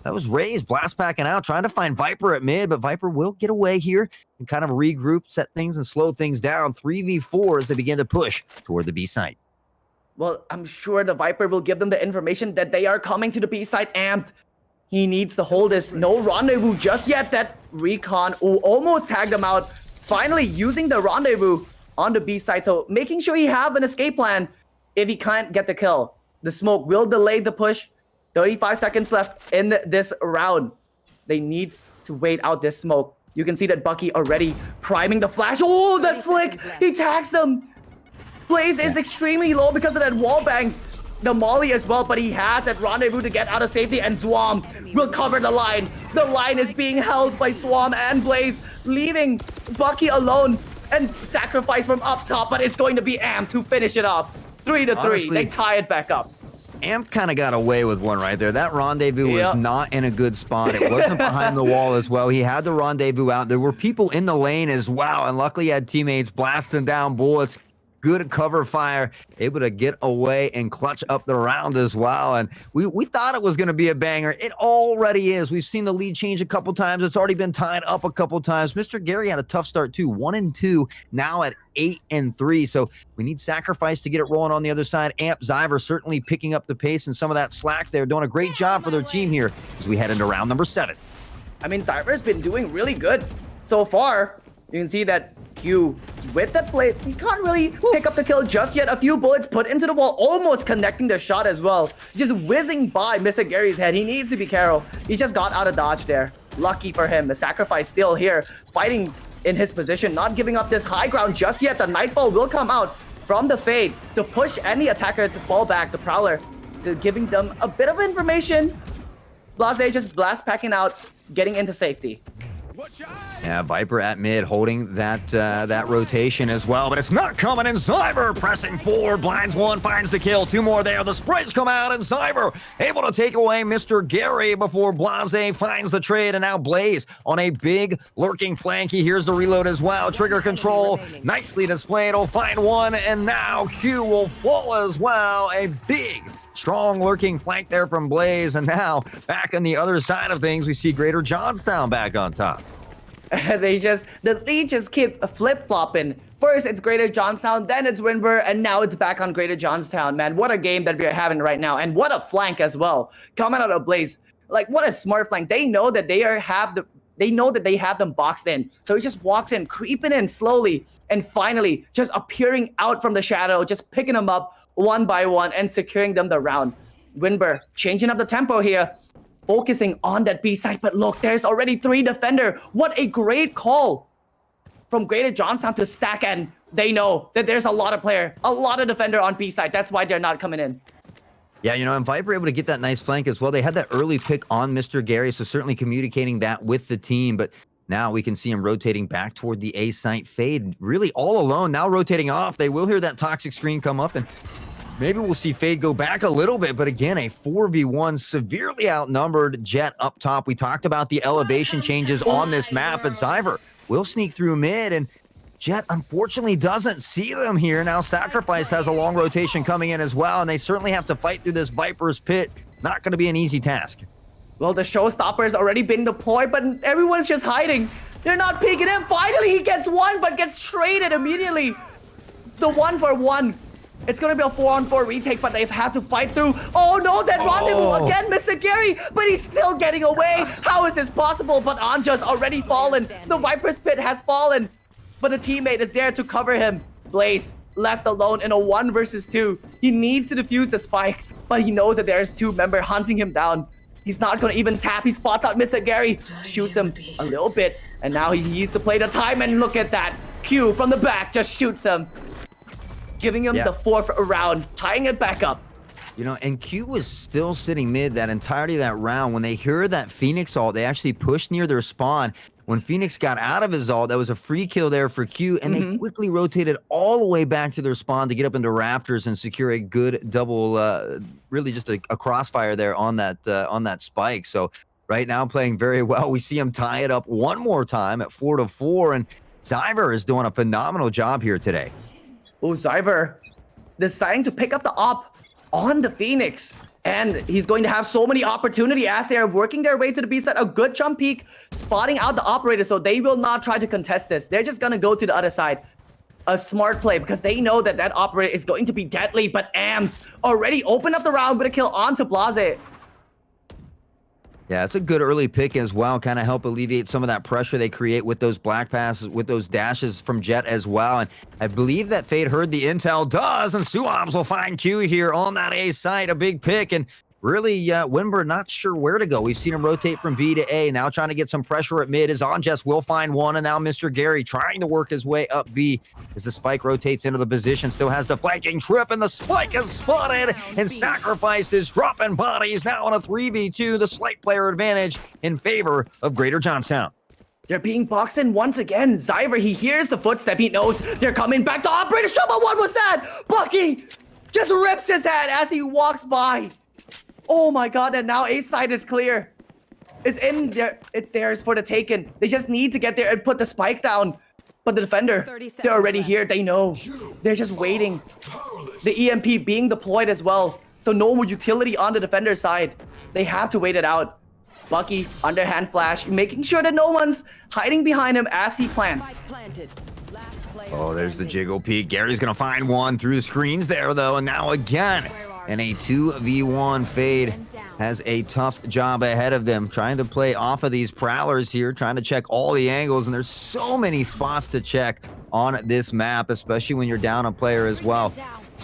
That was raised, blast packing out, trying to find Viper at mid, but Viper will get away here and kind of regroup, set things, and slow things down. 3v4 as they begin to push toward the B site. Well, I'm sure the Viper will give them the information that they are coming to the B site amped. He needs to hold this. No rendezvous just yet. That recon almost tagged him out. Finally using the rendezvous on the B side. So making sure he have an escape plan if he can't get the kill. The smoke will delay the push. 35 seconds left in this round. They need to wait out this smoke. You can see that Bucky already priming the flash. Oh, that flick! He tags them. Blaze is extremely low because of that wallbang. The Molly as well, but he has that rendezvous to get out of safety, and Swam will cover the line. The line is being held by Swam and Blaze, leaving Bucky alone and Sacrifice from up top, but it's going to be Amp to finish it off. 3-3. Honestly, they tie it back up. Amp kind of got away with one right there. That rendezvous was not in a good spot. It wasn't behind the wall as well. He had the rendezvous out. There were people in the lane as well, and luckily he had teammates blasting down bullets. Good cover fire, able to get away and clutch up the round as well. And we thought it was going to be a banger. It already is. We've seen the lead change a couple times. It's already been tied up a couple times. Mr. Gary had a tough start too, 1-2, now at 8-3. So we need Sacrifice to get it rolling on the other side. Amp, Zyver certainly picking up the pace and some of that slack there, doing a great job for their team here as we head into round number 7. I mean, Zyver's been doing really good so far. You can see that Q with that plate, he can't really pick up the kill just yet. A few bullets put into the wall, almost connecting the shot as well. Just whizzing by Mr. Gary's head. He needs to be careful. He just got out of dodge there. Lucky for him. The Sacrifice still here, fighting in his position, not giving up this high ground just yet. The Nightfall will come out from the Fade to push any attacker to fall back. The Prowler to giving them a bit of information. Blase just blast packing out, getting into safety. Yeah, Viper at mid holding that rotation as well, but it's not coming in. Zyver pressing forward, blinds one, finds the kill. 2 more there. The sprays come out, and Zyver able to take away Mr. Gary before Blase finds the trade, and now Blaze on a big lurking flank. He hears the reload as well. Trigger control nicely displayed. Will find one, and now Q will fall as well. A big strong lurking flank there from Blaze, and now back on the other side of things, we see Greater Johnstown back on top. The lead just keep flip-flopping. First it's Greater Johnstown, then it's Winber, and now it's back on Greater Johnstown. Man, what a game that we're having right now, and what a flank as well. Coming out of Blaze, like what a smart flank. They know that they have them boxed in. So he just walks in, creeping in slowly, and finally just appearing out from the shadow, just picking them up one by one and securing them the round. Winber changing up the tempo here, focusing on that B side, but look, there's already 3 defender. What a great call from Greater Johnstown to stack, and they know that there's a lot of defender on B side. That's why they're not coming in. Yeah, and Viper able to get that nice flank as well. They had that early pick on Mr. Gary, so certainly communicating that with the team, but now we can see him rotating back toward the A site. Fade really all alone, now rotating off. They will hear that toxic screen come up, and maybe we'll see Fade go back a little bit, but again, a 4v1, severely outnumbered Jet up top. We talked about the elevation changes on this map, and Zyver will sneak through mid, and Jet unfortunately doesn't see them here. Now Sacrifice has a long rotation coming in as well, and they certainly have to fight through this Viper's pit. Not going to be an easy task. Well, the showstopper's already been deployed, but everyone's just hiding. They're not peeking in. Finally, he gets one, but gets traded immediately. The 1-for-1. It's going to be a 4-on-4 retake, but they've had to fight through. Oh no, that rendezvous again, Mr. Gary, but he's still getting away. How is this possible? But Anja's already fallen. The Viper's pit has fallen, but a teammate is there to cover him. Blaze left alone in a 1 versus 2. He needs to defuse the spike, but he knows that there's 2 members hunting him down. He's not going to even tap. He spots out Mr. Gary, shoots him a little bit, and now he needs to play the time, and look at that. Q from the back just shoots him, giving him the 4th round, tying it back up. And Q was still sitting mid that entirety of that round. When they heard that Phoenix ult, they actually pushed near their spawn. When Phoenix got out of his ult, that was a free kill there for Q, and they quickly rotated all the way back to their spawn to get up into Rafters and secure a good double, really just a crossfire there on that spike. So right now playing very well. We see him tie it up one more time at 4-4, and Zyver is doing a phenomenal job here today. Oh, Zyver deciding to pick up the op on the Phoenix. And he's going to have so many opportunity as they are working their way to the B side. A good jump peek, spotting out the operator, so they will not try to contest this. They're just going to go to the other side. A smart play, because they know that that operator is going to be deadly, but AMS already opened up the round with a kill onto Blase. Yeah, it's a good early pick as well. Kind of help alleviate some of that pressure they create with those black passes, with those dashes from Jet as well. And I believe that Fade heard the intel does, and Suobs will find Q here on that A site. A big pick, and really, Winber not sure where to go. We've seen him rotate from B to A, now trying to get some pressure at mid. As Onjess will find one, and now Mr. Gary trying to work his way up B as the spike rotates into the position. Still has the flanking trip, and the spike is spotted, and Sacrifice is dropping bodies now on a 3v2. The slight player advantage in favor of Greater Johnstown. They're being boxed in once again. Zyver, he hears the footstep. He knows they're coming back. The operator's trouble. What was that? Bucky just rips his head as he walks by. Oh my god, and now A side is clear. It's in there. It's theirs for the taken. They just need to get there and put the spike down. But the defender, they're already here. They know. They're just waiting. The EMP being deployed as well. So no more utility on the defender side. They have to wait it out. Bucky, underhand flash, making sure that no one's hiding behind him as he plants. Oh, there's the jiggle peek. Gary's going to find one through the screens there, though. And now again, in a 2v1, Fade has a tough job ahead of them, trying to play off of these prowlers here, trying to check all the angles. And there's so many spots to check on this map, especially when you're down a player as well.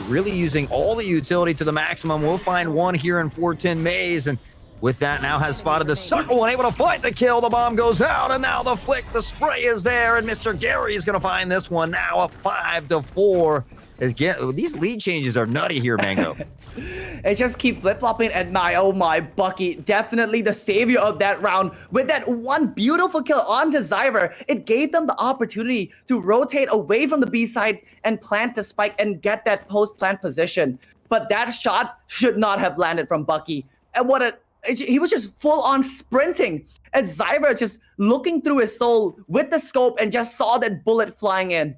Really using all the utility to the maximum. We'll find one here in 410 Maze, and with that, now has spotted the circle one, able to fight the kill. The bomb goes out, and now the flick, the spray is there, and Mr. Gary is going to find this one now up 5-4. Again, these lead changes are nutty here, Mango. It just keep flip-flopping, and oh my, Bucky, definitely the savior of that round. With that one beautiful kill onto Zyver, it gave them the opportunity to rotate away from the B side and plant the spike and get that post-plant position. But that shot should not have landed from Bucky. And he was just full-on sprinting as Zyver just looking through his soul with the scope and just saw that bullet flying in.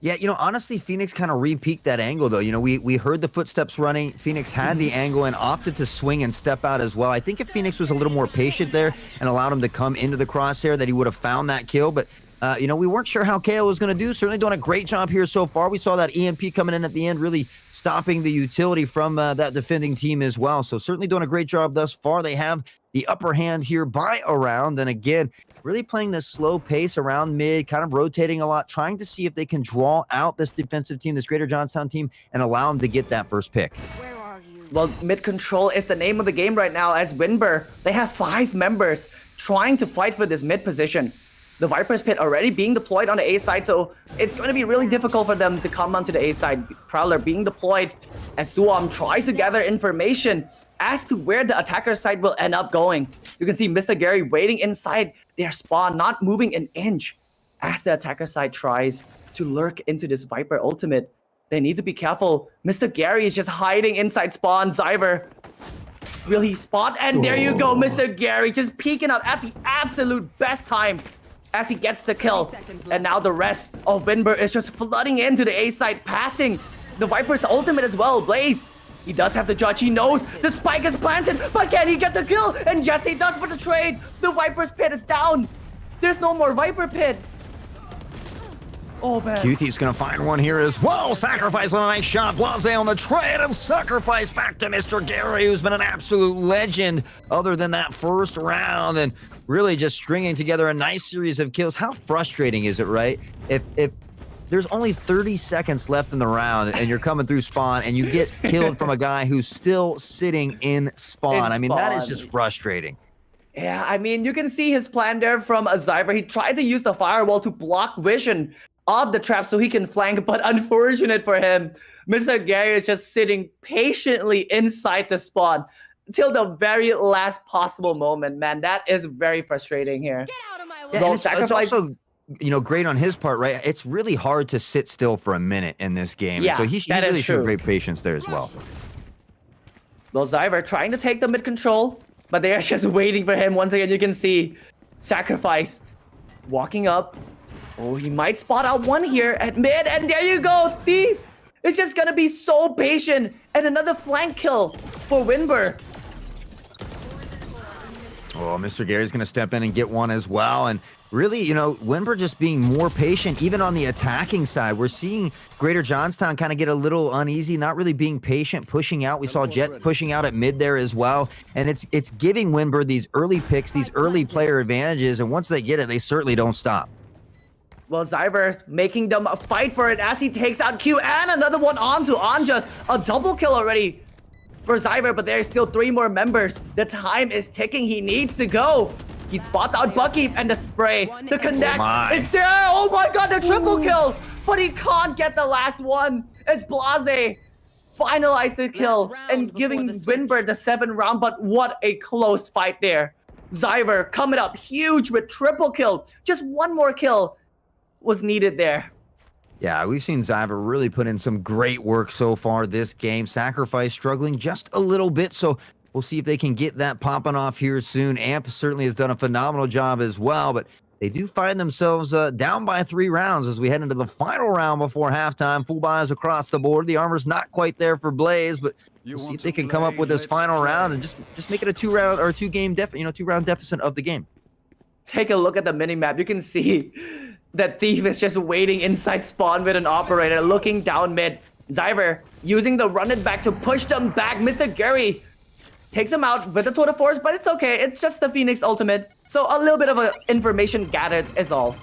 Yeah, honestly, Phoenix kind of re-peaked that angle, though. We heard the footsteps running. Phoenix had the angle and opted to swing and step out as well. I think if Phoenix was a little more patient there and allowed him to come into the crosshair, that he would have found that kill. But, we weren't sure how KO was going to do. Certainly doing a great job here so far. We saw that EMP coming in at the end, really stopping the utility from that defending team as well. So certainly doing a great job thus far. They have the upper hand here by a round. And again, really playing this slow pace around mid, kind of rotating a lot, trying to see if they can draw out this defensive team, this Greater Johnstown team, and allow them to get that first pick. Where are you? Well, mid control is the name of the game right now as Winber. They have 5 members trying to fight for this mid position. The Viper's Pit already being deployed on the A side, so it's going to be really difficult for them to come onto the A side. Prowler being deployed as Suam tries to gather information as to where the attacker side will end up going. You can see Mr. Gary waiting inside their spawn, not moving an inch as the attacker side tries to lurk into this Viper ultimate. They need to be careful. Mr. Gary is just hiding inside spawn. Zyver, will he spot? And there you go, Mr. Gary just peeking out at the absolute best time as he gets the kill. And now the rest of Winber is just flooding into the A side, passing the Viper's ultimate as well. Blaze, he does have the judge. He knows the spike is planted, but can he get the kill? And yes, he does for the trade. The Viper's Pit is down. There's no more Viper Pit. Oh, man. QT's going to find one here as well. Sacrifice with a nice shot. Blase on the trade and sacrifice back to Mr. Gary, who's been an absolute legend other than that first round and really just stringing together a nice series of kills. How frustrating is it, right? If there's only 30 seconds left in the round and you're coming through spawn and you get killed from a guy who's still sitting in spawn. I mean, that is just frustrating. Yeah, I mean, you can see his plan there from a Zyver. He tried to use the firewall to block vision of the trap so he can flank, but unfortunate for him, Mr. Gary is just sitting patiently inside the spawn till the very last possible moment. Man, that is very frustrating here. Get out of my way. Yeah, Well, and it's also, great on his part, right? It's really hard to sit still for a minute in this game. Yeah, and so he that really is showed true. great patience there as well. Well, Zyver trying to take the mid control, but they are just waiting for him. Once again, you can see Sacrifice walking up. Oh, he might spot out one here at mid, and there you go, Thief. It's just gonna be so patient, and another flank kill for Winber. Oh, Mr. Gary's going to step in and get one as well. And really, Winber just being more patient, even on the attacking side. We're seeing Greater Johnstown kind of get a little uneasy, not really being patient, pushing out. We saw Jet pushing out at mid there as well. And it's giving Winber these early picks, these early player advantages. And once they get it, they certainly don't stop. Well, Zyver making them fight for it as he takes out Q and another one onto Anjas. A double kill already for Zyver, but there's still 3 more members. The time is ticking. He needs to go. He spots out Bucky and the spray. The connect is there. Oh my god, the triple kill. But he can't get the last one as Blase finalized the kill and giving Winber the 7th round. But what a close fight there. Zyver coming up huge with triple kill. Just one more kill was needed there. Yeah, we've seen Zyver really put in some great work so far this game. Sacrifice struggling just a little bit, so we'll see if they can get that popping off here soon. Amp certainly has done a phenomenal job as well, but they do find themselves down by 3 rounds as we head into the final round before halftime. Full buys across the board. The armor's not quite there for Blaze, but we'll see if they can come up with this final round and just make it a 2-round or 2-game 2-round deficit of the game. Take a look at the minimap. You can see that Thief is just waiting inside spawn with an operator, looking down mid. Zyver using the run it back to push them back. Mr. Gary takes him out with the tour de force, but it's okay. It's just the Phoenix ultimate. So a little bit of information gathered is all.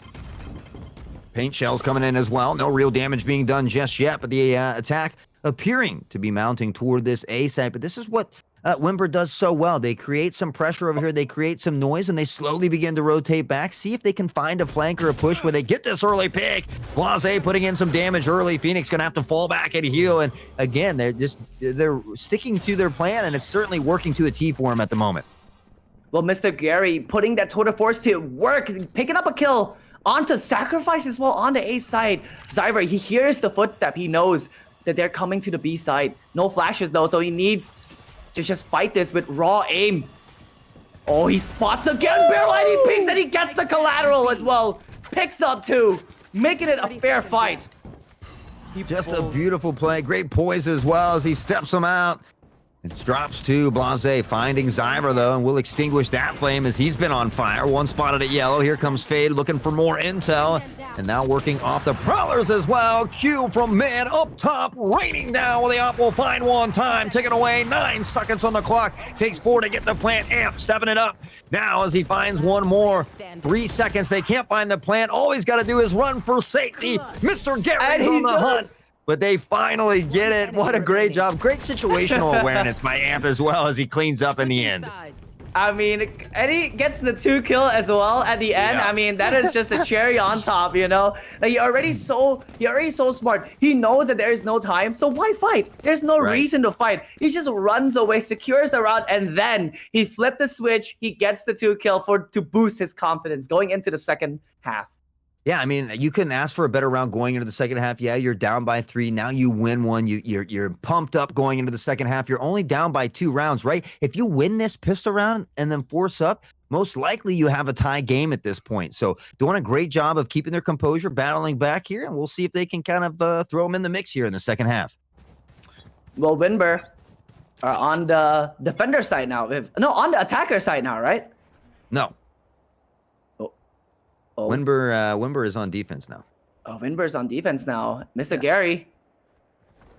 Paint shells coming in as well. No real damage being done just yet, but the attack appearing to be mounting toward this A site. But this is what Winber does so well. They create some pressure over here. They create some noise, and they slowly begin to rotate back. See if they can find a flank or a push where they get this early pick. Blase putting in some damage early. Phoenix going to have to fall back and heal. And again, they're sticking to their plan, and it's certainly working to a T for them at the moment. Well, Mr. Gary putting that tour de force to work, picking up a kill onto Sacrifice as well on the A side. Zyver, he hears the footstep. He knows that they're coming to the B side. No flashes though, so he needs to just fight this with raw aim. Oh, he spots again, barrel, and he picks and he gets the collateral as well. Picks up 2, making it a fair fight. Just a beautiful play. Great poise as well as he steps him out. It drops to Blase, finding Zyver, though, and will extinguish that flame as he's been on fire. One spotted at yellow. Here comes Fade looking for more intel. And now working off the Prowlers as well. Q from mid, up top, raining down. Well, the op will find one time. Taken away, 9 seconds on the clock. Takes 4 to get the plant. Amp stepping it up. Now as he finds one more. 3 seconds. They can't find the plant. All he's got to do is run for safety. Mr. Gary's on the hunt. But they finally get it. What a great job. Great situational awareness by Amp as well as he cleans up in the end. I mean, and he gets the 2 kill as well at the end. Yeah. I mean, that is just a cherry on top, you know? Like, he already so smart. He knows that there is no time, so why fight? There's no reason to fight. He just runs away, secures the round, and then he flipped the switch. He gets the 2 kill to boost his confidence going into the second half. Yeah, I mean, you couldn't ask for a better round going into the second half. Yeah, you're down by 3. Now you win one. You're pumped up going into the second half. You're only down by 2 rounds, right? If you win this pistol round and then force up, most likely you have a tie game at this point. So doing a great job of keeping their composure, battling back here, and we'll see if they can kind of throw them in the mix here in the second half. Well, Winber are on the defender side now. On the attacker side now, right? No. Oh. Winber is on defense now. Oh, Winber's on defense now. Mr. Gary,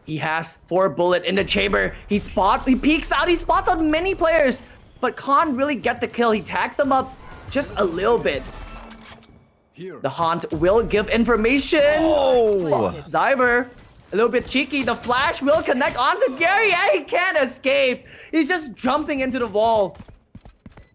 he has 4 bullet in the chamber. He peeks out, he spots out many players, but can't really get the kill. He tags them up just a little bit. The Haunt will give information. Oh! Zyver, a little bit cheeky. The flash will connect onto Gary, and he can't escape. He's just jumping into the wall.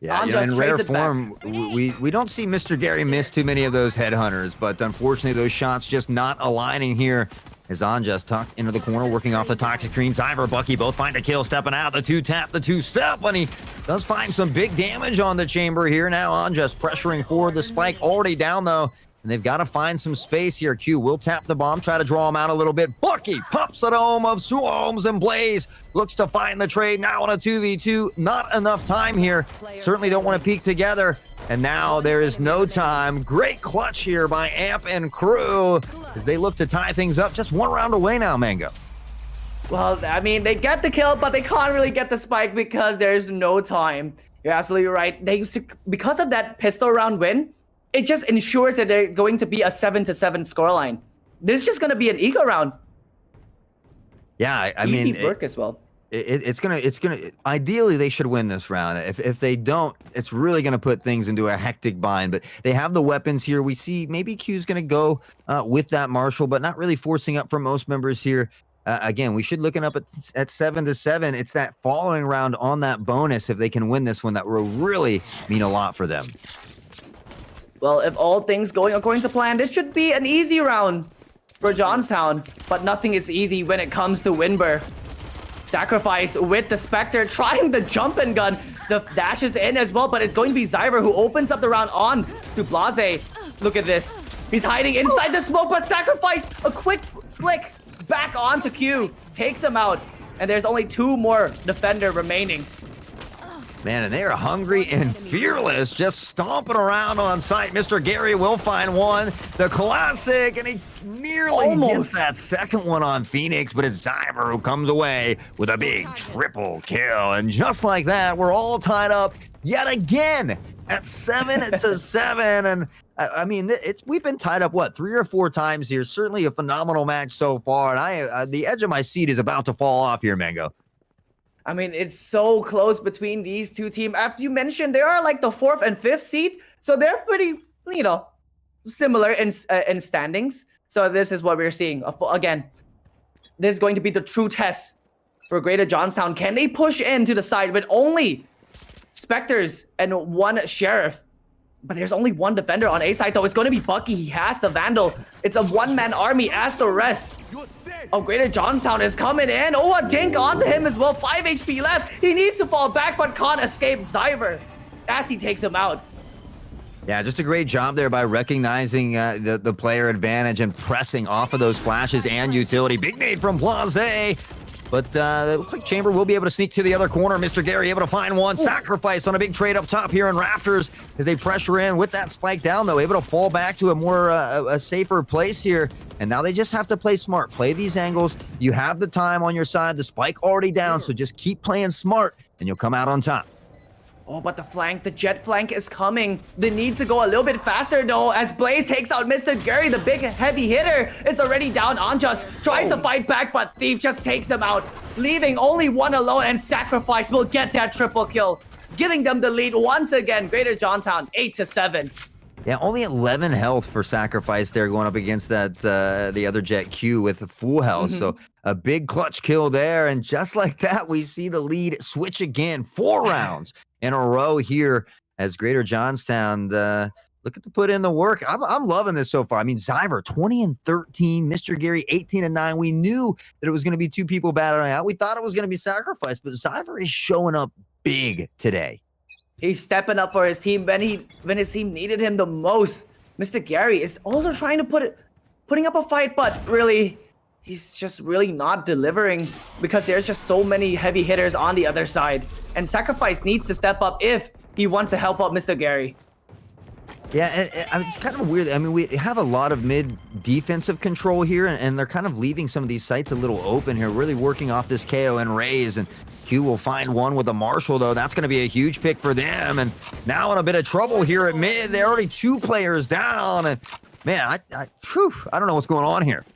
Yeah, in rare form, we don't see Mr. Gary miss too many of those headhunters, but unfortunately those shots just not aligning here. As Anjas tucked into the corner, working off the toxic screen. Zyver, Bucky both find a kill, stepping out. The 2-tap, the 2-step, and he does find some big damage on the chamber here. Now Anjas pressuring for the spike, already down though. And they've got to find some space here. Q will tap the bomb, try to draw him out a little bit. Bucky pops the dome of Suoms, and Blaze looks to find the trade. Now on a 2v2. Not enough time here. Certainly don't want to peek together. And now there is no time. Great clutch here by Amp and crew as they look to tie things up. Just 1 round away now, Mango. Well, I mean, they get the kill, but they can't really get the spike because there's no time. You're absolutely right. Because of that pistol round win, it just ensures that they're going to be a 7-7 scoreline. This is just going to be an eco round. Yeah, I Easy mean, work as well. It's gonna. Ideally, they should win this round. If they don't, it's really gonna put things into a hectic bind. But they have the weapons here. We see maybe Q's gonna go with that Marshall, but not really forcing up for most members here. Again, we should looking up at 7-7. It's that following round on that bonus. If they can win this one, that will really mean a lot for them. Well, if all things going according to plan, this should be an easy round for Johnstown. But nothing is easy when it comes to Winber. Sacrifice with the Spectre, trying the jump and gun. The dash is in as well, but it's going to be Zyver who opens up the round on to Blase. Look at this. He's hiding inside the smoke, but Sacrifice, a quick flick back onto Q. Takes him out. And there's only 2 more defender remaining. Man, and they are hungry and fearless, just stomping around on site. Mr. Gary will find one, the classic, and he nearly gets that second one on Phoenix, but it's Zyver who comes away with a big triple kill. And just like that, we're all tied up yet again at 7-7. And I mean, we've been tied up, what, 3 or 4 times here. Certainly a phenomenal match so far. And the edge of my seat is about to fall off here, Mango. I mean, it's so close between these 2 teams. As you mentioned, they are like the 4th and 5th seed. So they're pretty, similar in standings. So this is what we're seeing. Again, this is going to be the true test for Greater Johnstown. Can they push into the side with only Spectres and 1 Sheriff? But there's only 1 defender on A side, though. It's going to be Bucky. He has the Vandal. It's a 1-man army as the rest. Oh, Greater Johnstown is coming in. Oh, a dink onto him as well. 5 HP left. He needs to fall back, but can't escape Zyver as he takes him out. Yeah, just a great job there by recognizing the player advantage and pressing off of those flashes and utility. Big nade from Blase. But it looks like Chamber will be able to sneak to the other corner. Mr. Gary able to find one. Sacrifice on a big trade up top here in Rafters as they pressure in with that spike down, though. Able to fall back to a more a safer place here. And now they just have to play smart. Play these angles. You have the time on your side. The spike already down, so just keep playing smart, and you'll come out on top. Oh, but the Jet flank is coming. They need to go a little bit faster, though, as Blaze takes out Mr. Gary. The big heavy hitter is already down. Anjas tries to fight back, but Thief just takes him out, leaving only one alone, and Sacrifice will get that triple kill, giving them the lead once again. Greater Johnstown, 8-7. Yeah, only 11 health for Sacrifice there going up against that the other Jet Q with full health. So a big clutch kill there, and just like that, we see the lead switch again. 4 rounds in a row here as Greater Johnstown looking to put in the work. I'm loving this so far. I mean, Zyver 20-13, Mr. Gary 18-9. We knew that it was going to be 2 people battling out. We thought it was going to be Sacrifice, but Zyver is showing up big today. He's stepping up for his team when his team needed him the most. Mr. Gary is also trying to putting up a fight, but really, he's just really not delivering because there's just so many heavy hitters on the other side. And Sacrifice needs to step up if he wants to help out Mr. Gary. Yeah, it's kind of weird. I mean, we have a lot of mid defensive control here, and they're kind of leaving some of these sites a little open here, really working off this KO and Raze. And Q will find one with a Marshall, though. That's going to be a huge pick for them. And now in a bit of trouble here at mid. They're already 2 players down. And man, I don't know what's going on here.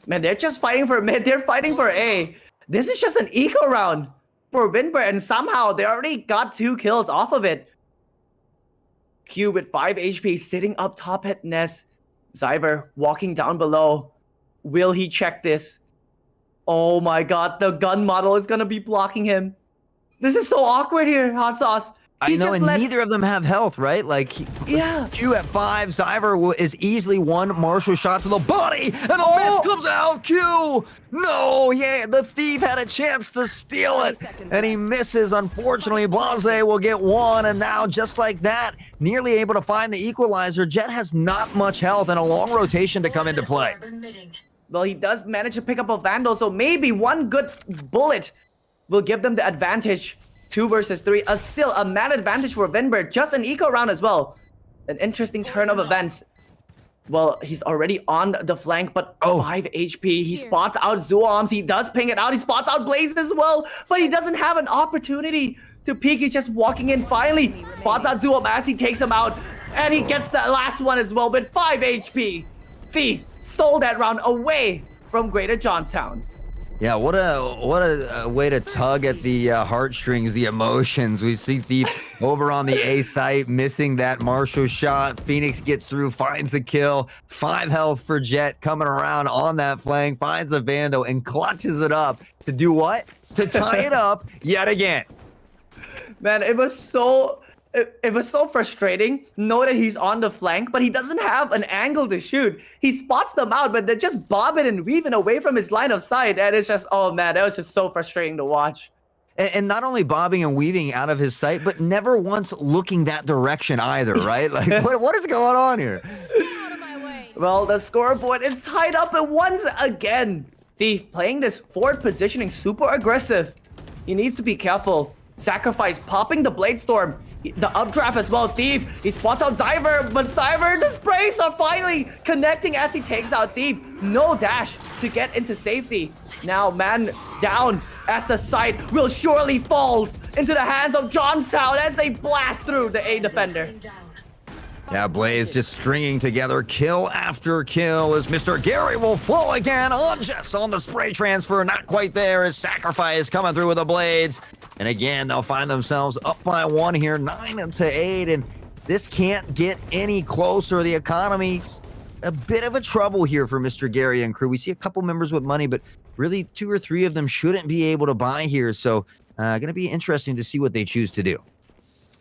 Man, they're just fighting for mid. They're fighting for A. This is just an eco round for Winbird, and somehow they already got 2 kills off of it. Q with 5 HP sitting up top at Ness. Zyver walking down below. Will he check this? Oh my god, the gun model is gonna be blocking him. This is so awkward here, Hot Sauce. I know, and neither of them have health, right? Like, yeah. Q at 5, Zyver is easily 1 Marshall shot to the body, and the miss comes out. Q, no, yeah, the Thief had a chance to steal it, and he misses. Unfortunately, Blase will get 1, and now just like that, nearly able to find the equalizer. Jet has not much health and a long rotation to come into play. Well, he does manage to pick up a Vandal, so maybe 1 good bullet will give them the advantage. 2 versus 3, still a mad advantage for Winbird, just an eco round as well. An interesting turn of events. Well, he's already on the flank, but 5 HP. He spots out Zooms. He does ping it out. He spots out Blaze as well, but he doesn't have an opportunity to peek. He's just walking in. Finally, spots out Zoom as he takes him out, and he gets that last one as well with 5 HP. Thief stole that round away from Greater Johnstown. Yeah, what a way to tug at the heartstrings, the emotions. We see Thief over on the A site, missing that Marshall shot. Phoenix gets through, finds the kill. 5 health for Jet, coming around on that flank, finds a Vandal, and clutches it up to do what? To tie it up yet again. Man, it was so frustrating. Know that he's on the flank, but he doesn't have an angle to shoot. He spots them out, but they're just bobbing and weaving away from his line of sight. And it's just, oh man, that was just so frustrating to watch. And not only bobbing and weaving out of his sight, but never once looking that direction either, right? Like, what is going on here? Out of my way. Well, the scoreboard is tied up at once again. Thief playing this forward positioning super aggressive. He needs to be careful. Sacrifice popping the Blade Storm. The updraft as well. Thief, he spots out Zyver, but Zyver, the sprays are finally connecting as he takes out Thief. No dash to get into safety. Now man down as the site will surely falls into the hands of Johnstown as they blast through the A defender. Yeah, Blaze just stringing together kill after kill as Mr. Gary will fall again on Jess on the spray transfer. Not quite there as Sacrifice coming through with the blades. And again, they'll find themselves up by 1 here, 9-8. And this can't get any closer. The economy, a bit of a trouble here for Mr. Gary and crew. We see a couple members with money, but really 2 or 3 of them shouldn't be able to buy here. So going to be interesting to see what they choose to do.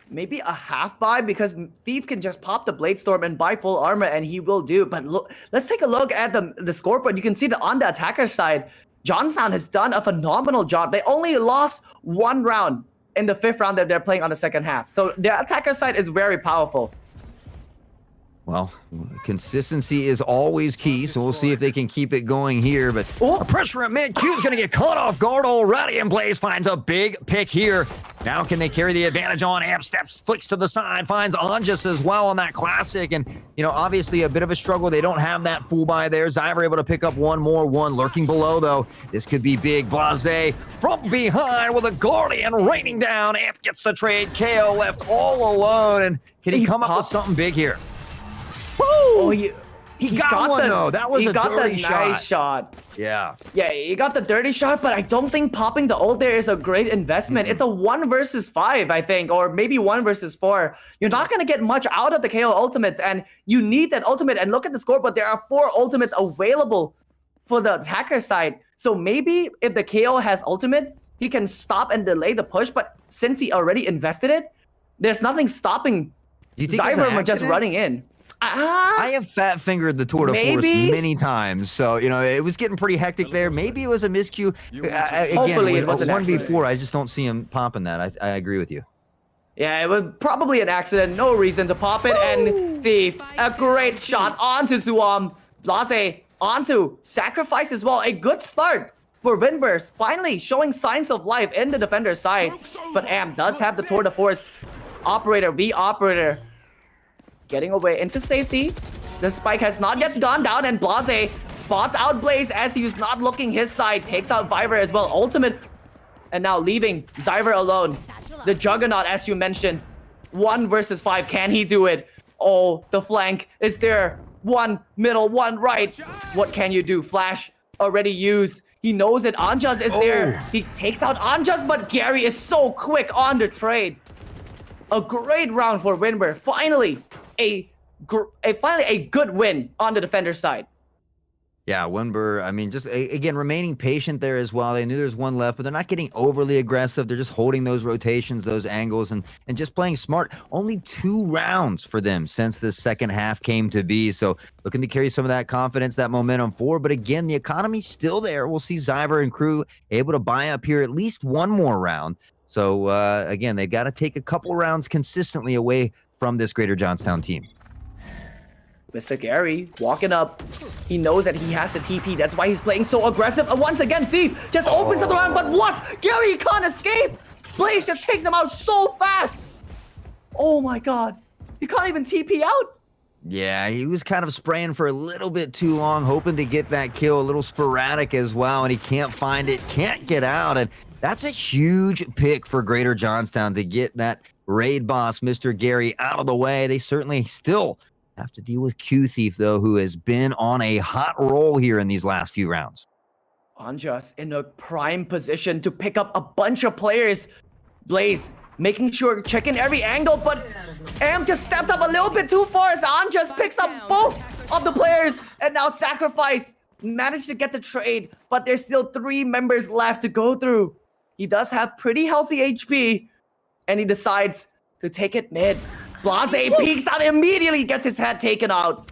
Maybe a half buy because Thief can just pop the Blade Storm and buy full armor, and he will do. But look, let's take a look at the scoreboard. You can see that on the attacker side, Johnstown has done a phenomenal job. They only lost 1 round in the 5th round that they're playing on the second half. So their attacker side is very powerful. Well, consistency is always key, so we'll see if they can keep it going here. But Oh. a pressure at mid, Q's going to get caught off guard already, and Blaze finds a big pick here. Now can they carry the advantage on? Amp steps, flicks to the side, finds Anjas as well on that classic. And, you know, obviously a bit of a struggle. They don't have that full buy there. Zyver able to pick up one lurking below, though. This could be big. Blase from behind with a Guardian raining down. Amp gets the trade. KO left all alone. And can he come up with something big here? Oh, He got one, though. That was a dirty nice shot. Yeah. Yeah, he got the dirty shot, but I don't think popping the ult there is a great investment. It's a 1 versus 5, I think, or maybe 1 versus 4. You're not going to get much out of the KO ultimates, and you need that ultimate. And look at the scoreboard. There are 4 ultimates available for the attacker side. So maybe if the KO has ultimate, he can stop and delay the push. But since he already invested it, there's nothing stopping Zyver from just running in. I have fat fingered the tour de force many times, so you know it was getting pretty hectic there. Maybe it was a miscue. Hopefully it was an 1v4. I just don't see him popping that. I agree with you. Yeah, it was probably an accident. No reason to pop it. And Thief, a great shot onto Zuam. Blase onto Sacrifice as well. A good start for Windburst. Finally showing signs of life in the defender's side. But Amp does have the tour de force. Operator v Operator. Getting away into safety. The spike has not yet gone down, and Blase spots out Blaze as he's not looking his side. Takes out Viper as well. Ultimate. And now leaving Zyver alone. The Juggernaut, as you mentioned. 1 versus 5. Can he do it? Oh, the flank is there. 1 middle, 1 right. What can you do? Flash already used. He knows it. Anjas is there. He takes out Anjas, but Gary is so quick on the trade. A great round for Winber. Finally a good win on the defender side. Yeah, Winber, I mean, just again, remaining patient there as well. They knew there's one left, but they're not getting overly aggressive. They're just holding those rotations, those angles, and just playing smart. Only 2 rounds for them since the second half came to be. So looking to carry some of that confidence, that momentum forward. But again, the economy's still there. We'll see Zyver and crew able to buy up here at least 1 more round. So again, they've got to take a couple rounds consistently away from this Greater Johnstown team. Mr. Gary walking up. He knows that he has the TP. That's why he's playing so aggressive. And once again, Thief just opens up the round. But what? Gary can't escape. Blaze just takes him out so fast. Oh my God. He can't even TP out. Yeah, he was kind of spraying for a little bit too long, hoping to get that kill, a little sporadic as well, and he can't find it, can't get out. And that's a huge pick for Greater Johnstown to get that raid boss, Mr. Gary, out of the way. They certainly still have to deal with Q Thief, though, who has been on a hot roll here in these last few rounds. Anjas in a prime position to pick up a bunch of players. Blaze making sure, checking every angle, but Am just stepped up a little bit too far as Anjas picks up both of the players, and now Sacrifice managed to get the trade, but there's still 3 members left to go through. He does have pretty healthy HP, and he decides to take it mid. Blase peeks out immediately, gets his head taken out.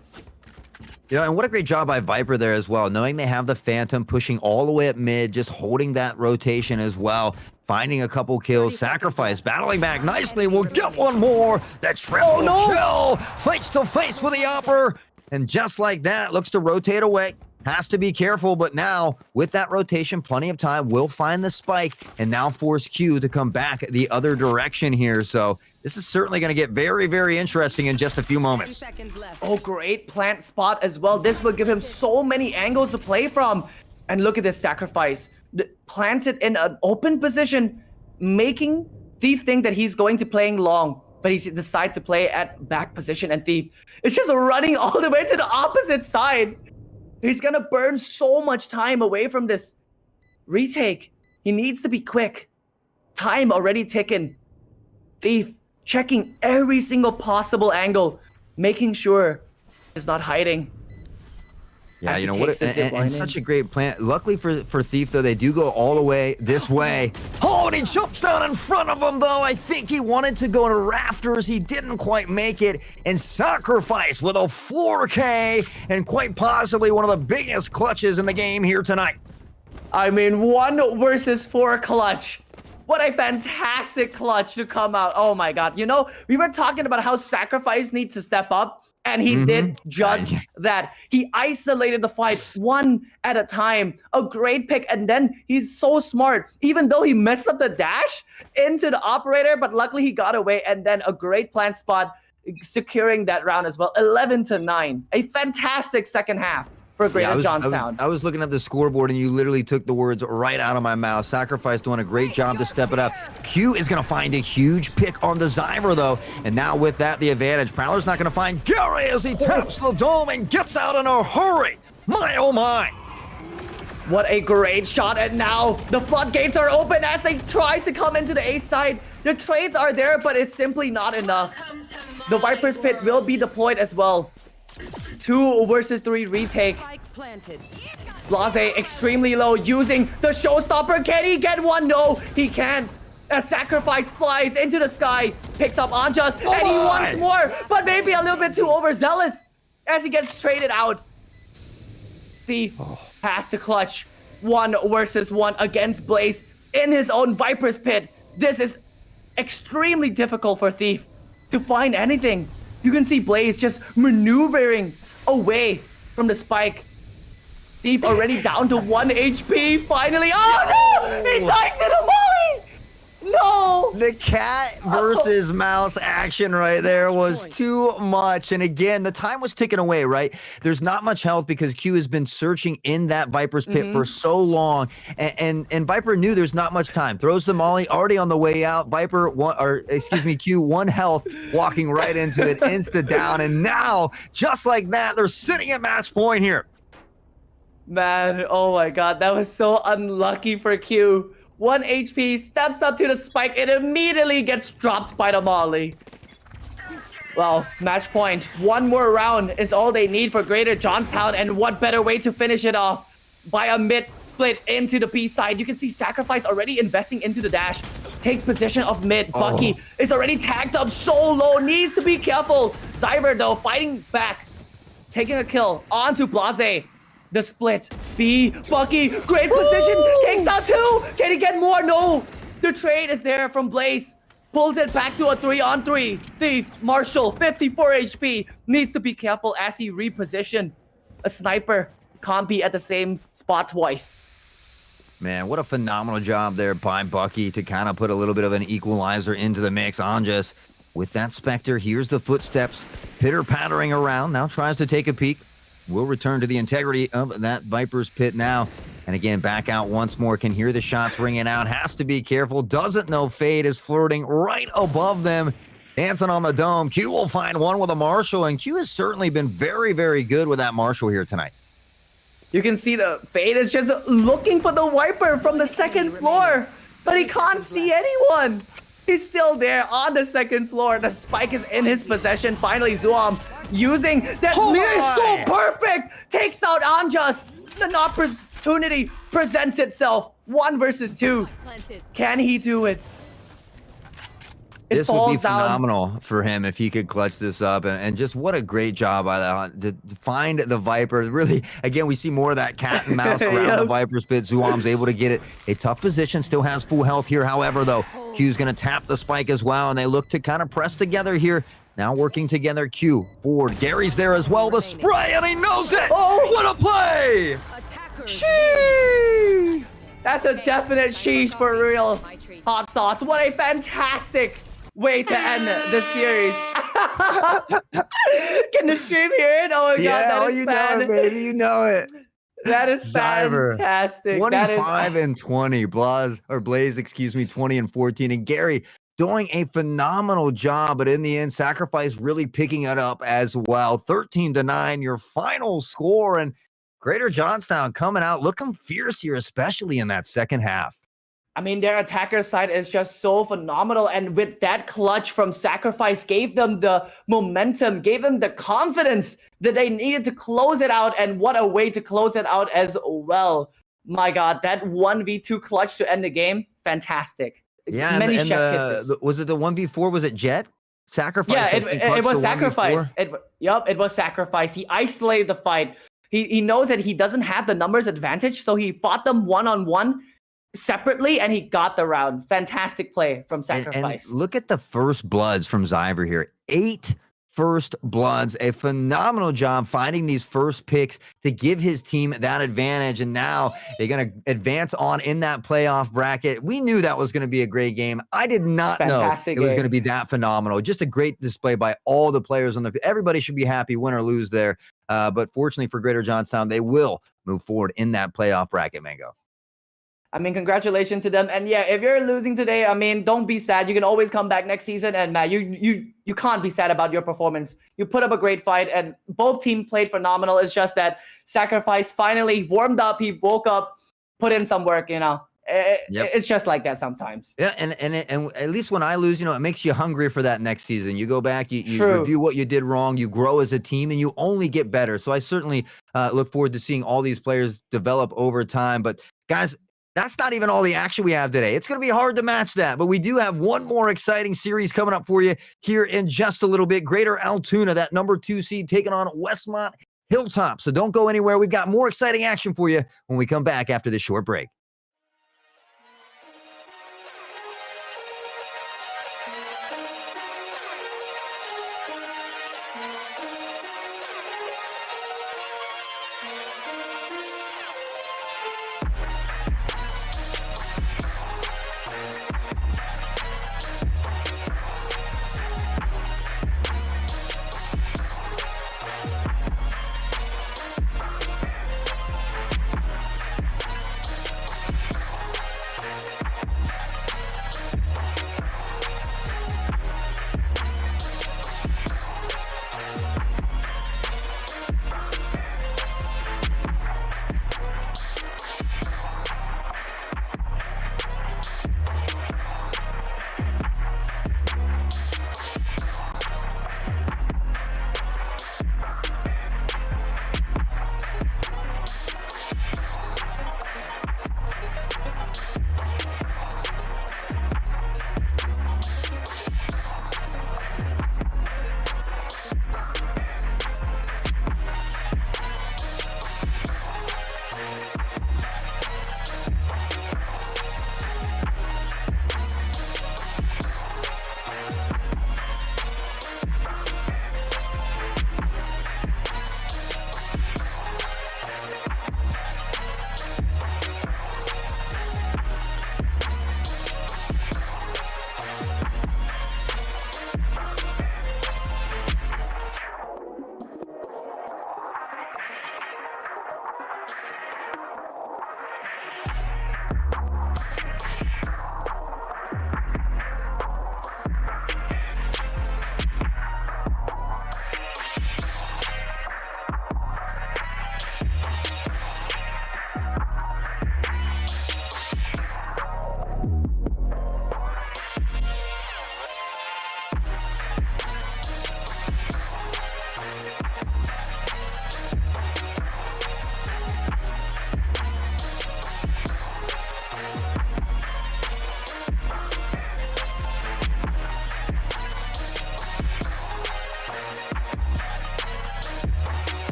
You know, and what a great job by Viper there as well, knowing they have the Phantom pushing all the way up mid, just holding that rotation as well, finding a couple kills. Sacrifice battling back nicely. We'll get 1 more. That triple kill, face to face with the Opper, and just like that, looks to rotate away. Has to be careful, but now with that rotation, plenty of time, will find the spike and now force Q to come back the other direction here. So this is certainly going to get very, very interesting in just a few moments. Oh, great plant spot as well. This will give him so many angles to play from. And look at this Sacrifice. Planted in an open position, making Thief think that he's going to playing long, but he decides to play at back position, and Thief is just running all the way to the opposite side. He's gonna burn so much time away from this retake. He needs to be quick. Time already ticking. Thief checking every single possible angle, making sure he's not hiding. Yeah, you know what? And such a great plan. Luckily for Thief, though, they do go all the way this way. Oh, and he jumps down in front of him, though. I think he wanted to go to rafters. He didn't quite make it. And Sacrifice with a 4K and quite possibly one of the biggest clutches in the game here tonight. I mean, 1 versus 4 clutch. What a fantastic clutch to come out. Oh my god. You know, we were talking about how Sacrifice needs to step up, and he did just that. He isolated the fight one at a time. A great pick, and then he's so smart. Even though he messed up the dash into the operator, but luckily he got away, and then a great plant spot securing that round as well. 11-9. A fantastic second half for Greater Johnstown. I was looking at the scoreboard, and you literally took the words right out of my mouth. Sacrifice doing a great job to step it up. Q is going to find a huge pick on the Zyver, though. And now with that, the advantage. Prowler's not going to find Gary as he taps the dome and gets out in a hurry. My, oh my. What a great shot. And now the floodgates are open as they try to come into the A side. The trades are there, but it's simply not enough. The Viper's Pit will be deployed as well. 2 versus 3 retake. Blase extremely low, using the showstopper. Can he get one? No, he can't. A Sacrifice flies into the sky, picks up Anjas, and he wants more, but maybe a little bit too overzealous as he gets traded out. Thief has to clutch 1 versus 1 against Blaze in his own Viper's Pit. This is extremely difficult for Thief to find anything. You can see Blaze just maneuvering away from the spike. Thief already down to 1 HP. Finally, oh no! He dies in a molly! No! The cat versus mouse action right there was too much. And again, the time was ticking away, right? There's not much health because Q has been searching in that Viper's Pit for so long. And Viper knew there's not much time. Throws the molly already on the way out. Q 1 health, walking right into it, insta down. And now, just like that, they're sitting at match point here. Man, oh my god, that was so unlucky for Q. 1 HP, steps up to the spike, it immediately gets dropped by the molly. Well, match point. 1 more round is all they need for Greater Johnstown, and what better way to finish it off by a mid split into the B side. You can see Sacrifice already investing into the dash. Take position of mid. Bucky is already tagged up so low, needs to be careful. Zyver though, fighting back, taking a kill onto Blase. The split. B. Bucky. Great position. Takes out 2. Can he get more? No. The trade is there from Blaze. Pulls it back to a 3-on-3. Thief. Marshall. 54 HP. Needs to be careful as he repositioned. A sniper can't be at the same spot twice. Man, what a phenomenal job there by Bucky to kind of put a little bit of an equalizer into the mix. Anjas with that Spectre. Here's the footsteps. Pitter-pattering around. Now tries to take a peek. We'll return to the integrity of that Viper's Pit now. And again, back out once more. Can hear the shots ringing out. Has to be careful. Doesn't know Fade is flirting right above them. Dancing on the dome. Q will find one with a Marshall. And Q has certainly been very, very good with that Marshall here tonight. You can see the Fade is just looking for the Viper from the 2nd floor. But he can't see anyone. He's still there on the 2nd floor. The spike is in his possession. Finally, Zuam using that lead is so perfect. Takes out Anjas. An opportunity presents itself. 1 versus 2. Can he do it? This would be phenomenal for him if he could clutch this up. And just what a great job by that to find the Viper. Really, again, we see more of that cat and mouse around the Viper's Pit. Zuam's able to get it. A tough position, still has full health here. However, though, Q's going to tap the spike as well, and they look to kind of press together here. Now working together, Q forward. Gary's there as well. The spray, and he knows it. Oh, what a play! Sheesh! That's a definite sheesh for real. Hot sauce. What a fantastic way to end the series. Can the stream hear it? Oh my god, that is you know it, baby. You know it. That is Zyver, fantastic. 25-20. Blaze, 20-14. And Gary doing a phenomenal job, but in the end, Sacrifice really picking it up as well. 13-9, your final score, and Greater Johnstown coming out looking fierce here, especially in that second half. I mean, their attacker side is just so phenomenal, and with that clutch from Sacrifice, gave them the momentum, gave them the confidence that they needed to close it out, and what a way to close it out as well. My god, that 1v2 clutch to end the game, fantastic. Yeah, many and chef kisses. Was it the 1v4? Was it Jet? Sacrifice? Yeah, it was Sacrifice. It was Sacrifice. He isolated the fight. He knows that he doesn't have the numbers advantage, so he fought them one-on-one. separately, and he got the round. Fantastic play from And Sacrifice. look at the first bloods from Zyver here. 8 first bloods, a phenomenal job finding these first picks to give his team that advantage. And now they're going to advance on in that playoff bracket. We knew that was going to be a great game. I did not know it was going to be that phenomenal. Just a great display by all the players on the field. Everybody should be happy, win or lose there. But fortunately for Greater Johnstown, they will move forward in that playoff bracket, Mango. I mean, congratulations to them. And yeah, if you're losing today, I mean, don't be sad. You can always come back next season. And Matt, you can't be sad about your performance. You put up a great fight, and both teams played phenomenal. It's just that Sacrifice finally warmed up. He woke up, put in some work. It's just like that sometimes. Yeah, and at least when I lose, it makes you hungry for that next season. You go back, you review what you did wrong, you grow as a team, and you only get better. So I certainly look forward to seeing all these players develop over time. But guys, that's not even all the action we have today. It's going to be hard to match that, but we do have one more exciting series coming up for you here in just a little bit. Greater Altoona, that number 2 seed, taking on Westmont Hilltop. So don't go anywhere. We've got more exciting action for you when we come back after this short break.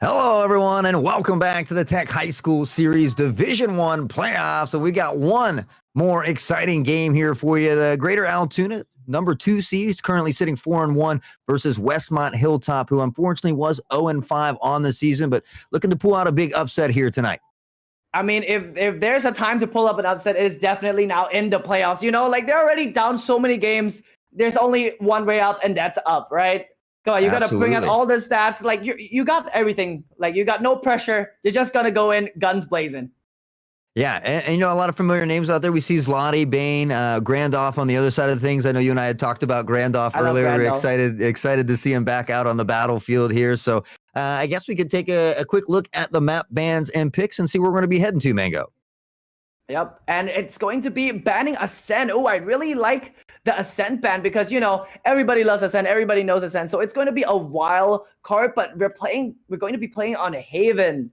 Hello, everyone, and welcome back to the Tech High School Series Division One playoffs. So we got one more exciting game here for you. The Greater Altoona, number 2 seed, is currently sitting 4-1 versus Westmont Hilltop, who unfortunately was 0-5 on the season, but looking to pull out a big upset here tonight. I mean, if there's a time to pull up an upset, it is definitely now in the playoffs. You know, like they're already down so many games. There's only one way up, and that's up, right? Come on, you got to bring out all the stats. Like you got everything. Like you got no pressure. You're just gonna go in guns blazing. Yeah, and you know, a lot of familiar names out there. We see Zloty, Bain, Grandoff on the other side of things. I know you and I had talked about Grandoff earlier. We're excited to see him back out on the battlefield here. So I guess we could take a quick look at the map bans and picks and see where we're going to be heading to, Mango. Yep, and it's going to be banning Ascent. Oh, I really like the Ascent ban because, you know, everybody loves Ascent. Everybody knows Ascent. So it's going to be a wild card, but we're going to be playing on Haven.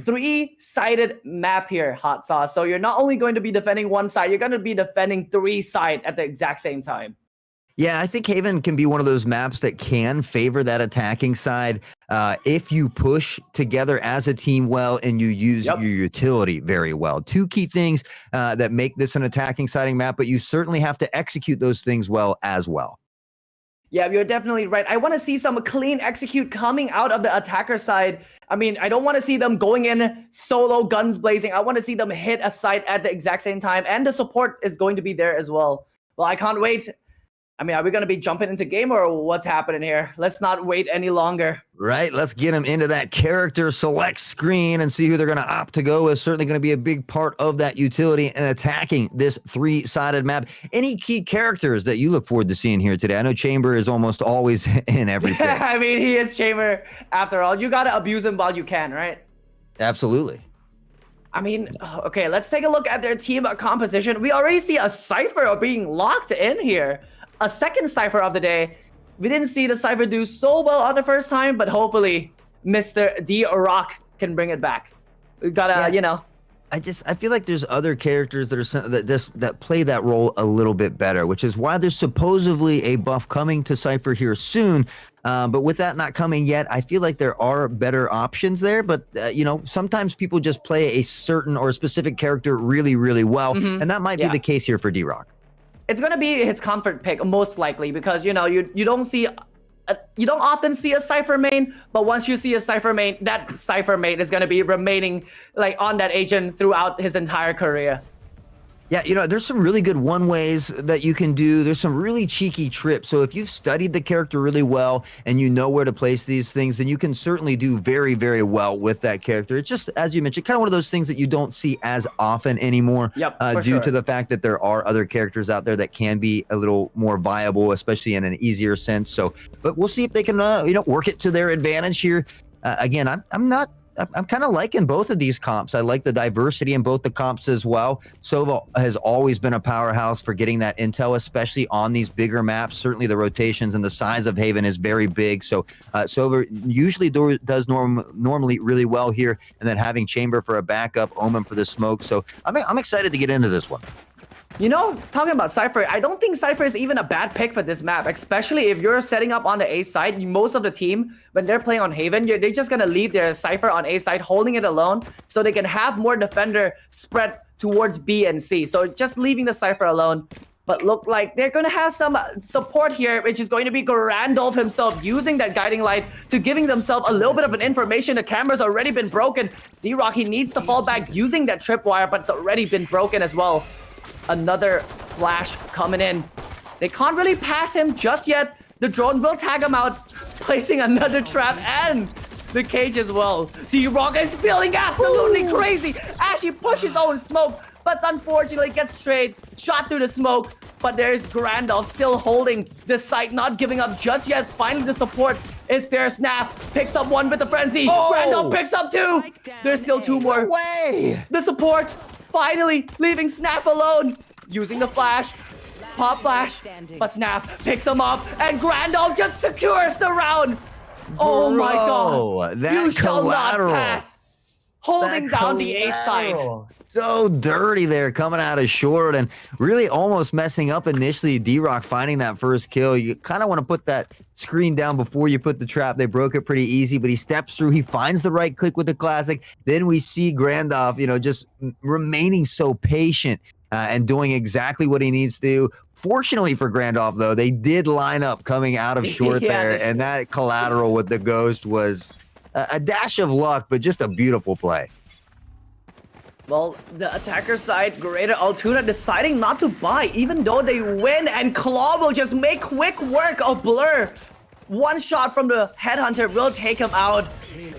three-sided map here, Hot Sauce. So you're not only going to be defending one side, you're going to be defending three sides at the exact same time. Yeah, I think Haven can be one of those maps that can favor that attacking side if you push together as a team well and you use your utility very well. Two key things that make this an attacking siding map, but you certainly have to execute those things well as well. Yeah, you're definitely right. I want to see some clean execute coming out of the attacker side. I mean, I don't want to see them going in solo, guns blazing. I want to see them hit a site at the exact same time, and the support is going to be there as well. Well, I can't wait. I mean, are we going to be jumping into game or what's happening here? Let's not wait any longer. Right. Let's get them into that character select screen and see who they're going to opt to go with. Certainly going to be a big part of that utility and attacking this three-sided map. Any key characters that you look forward to seeing here today? I know Chamber is almost always in everything. Yeah, I mean, he is Chamber after all. You got to abuse him while you can, right? Absolutely. I mean, okay, let's take a look at their team composition. We already see a Cypher being locked in here. A second Cypher of the day. We didn't see the Cypher do so well on the first time, but hopefully Mr. D-Rock can bring it back. We gotta, you know. I feel like there's other characters that are that play that role a little bit better, which is why there's supposedly a buff coming to Cypher here soon. But with that not coming yet, I feel like there are better options there. But, you know, sometimes people just play a certain or a specific character really, really well. And that might be the case here for D-Rock. It's going to be his comfort pick, most likely, because, you know, you don't often see a Cypher main, but once you see a Cypher main, that Cypher main is going to be remaining like on that agent throughout his entire career. Yeah, you know, there's some really good one-ways that you can do. There's some really cheeky trips. So if you've studied the character really well and you know where to place these things, then you can certainly do very, very well with that character. It's just, as you mentioned, kind of one of those things that you don't see as often anymore due to the fact that there are other characters out there that can be a little more viable, especially in an easier sense. So, but we'll see if they can, you know, work it to their advantage here. Again, I'm kind of liking both of these comps. I like the diversity in both the comps as well. Sova has always been a powerhouse for getting that intel, especially on these bigger maps. Certainly the rotations and the size of Haven is very big. So Sova usually does normally really well here. And then having Chamber for a backup, Omen for the smoke. So I'm excited to get into this one. You know, talking about Cypher, I don't think Cypher is even a bad pick for this map, especially if you're setting up on the A side. Most of the team, when they're playing on Haven, they're just going to leave their Cypher on A side, holding it alone, so they can have more defender spread towards B and C. So just leaving the Cypher alone. But look like they're going to have some support here, which is going to be Grandolph himself using that guiding light to giving themselves a little bit of an information. The camera's already been broken. D-Rock, he needs to fall back using that tripwire, but it's already been broken as well. Another flash coming in. They can't really pass him just yet. The drone will tag him out, placing another trap and the cage as well. D-Rock is feeling absolutely crazy as he pushes own smoke, but unfortunately gets straight, shot through the smoke. But there's Grandolph still holding the site, not giving up just yet. Finally, the support is there. Snap picks up one with the frenzy. Grandolph picks up two. There's still two more. No way! The support finally leaving Snap alone, using the flash, pop flash, but Snap picks him up, and Grandolph just secures the round. Oh my god, that you shall not collateral. pass. Holding down the A side. So dirty there, coming out of short and really almost messing up initially. D-Rock finding that first kill. You kind of want to put that screen down before you put the trap. They broke it pretty easy, but he steps through. He finds the right click with the classic. Then we see Grandolph, you know, just remaining so patient and doing exactly what he needs to do. Fortunately for Grandolph, though, they did line up coming out of short there, and that collateral with the ghost was a dash of luck, but just a beautiful play. Well, the attacker side, Greater Altoona, deciding not to buy, even though they win, and Claw will just make quick work of Blur. One shot from the Headhunter will take him out.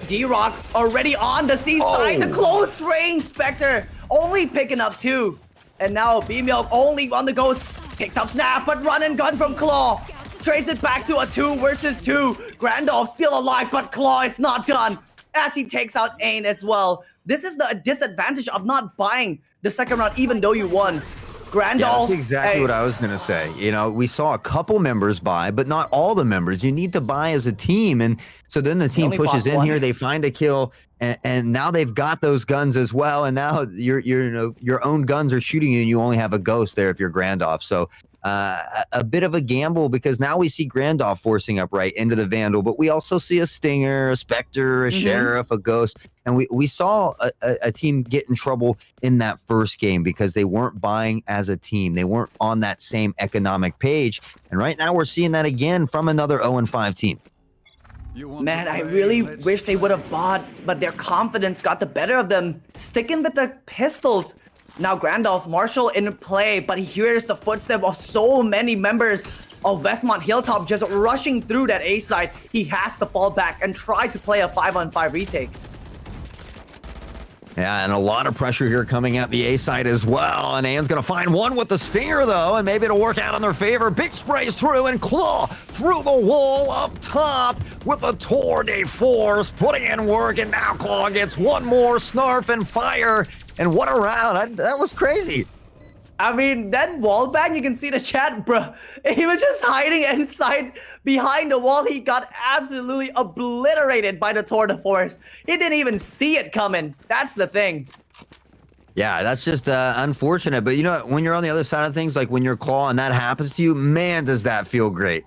D-Rock already on the C side, the close range Spectre, only picking up two. And now B-Milk only on the ghost, picks up Snap, but run and gun from Claw. Trades it back to a 2 versus 2. Grandolph still alive, but Claw is not done as he takes out Ain as well. This is the disadvantage of not buying the second round, even though you won. Grandolph. Yeah, that's exactly what I was going to say. You know, we saw a couple members buy, but not all the members. You need to buy as a team. And so then the team pushes in here. They find a kill. And now they've got those guns as well, and now your own guns are shooting you, and you only have a ghost there if you're Grandoff. So a bit of a gamble, because now we see Grandoff forcing up right into the Vandal, but we also see a Stinger, a Spectre, a Sheriff, a Ghost, and we saw a team get in trouble in that first game because they weren't buying as a team. They weren't on that same economic page, and right now we're seeing that again from another 0-5 team. Man, I really wish they would have bought, but their confidence got the better of them. Sticking with the pistols. Now Gandalf Marshall in play, but he hears the footstep of so many members of Westmont Hilltop just rushing through that A side. He has to fall back and try to play a 5-on-5 retake. Yeah, and a lot of pressure here coming at the A side as well. And Anne's going to find one with the Stinger, though, and maybe it'll work out in their favor. Big sprays through, and Claw through the wall up top with a tour de force, putting in work, and now Claw gets one more Snarf and fire. And what a round. That was crazy. I mean, that wall bang, you can see the chat, bro. He was just hiding inside behind the wall. He got absolutely obliterated by the tour de force. He didn't even see it coming. That's the thing. Yeah, that's just unfortunate. But you know, when you're on the other side of things, like when you're Claw and that happens to you, man, does that feel great.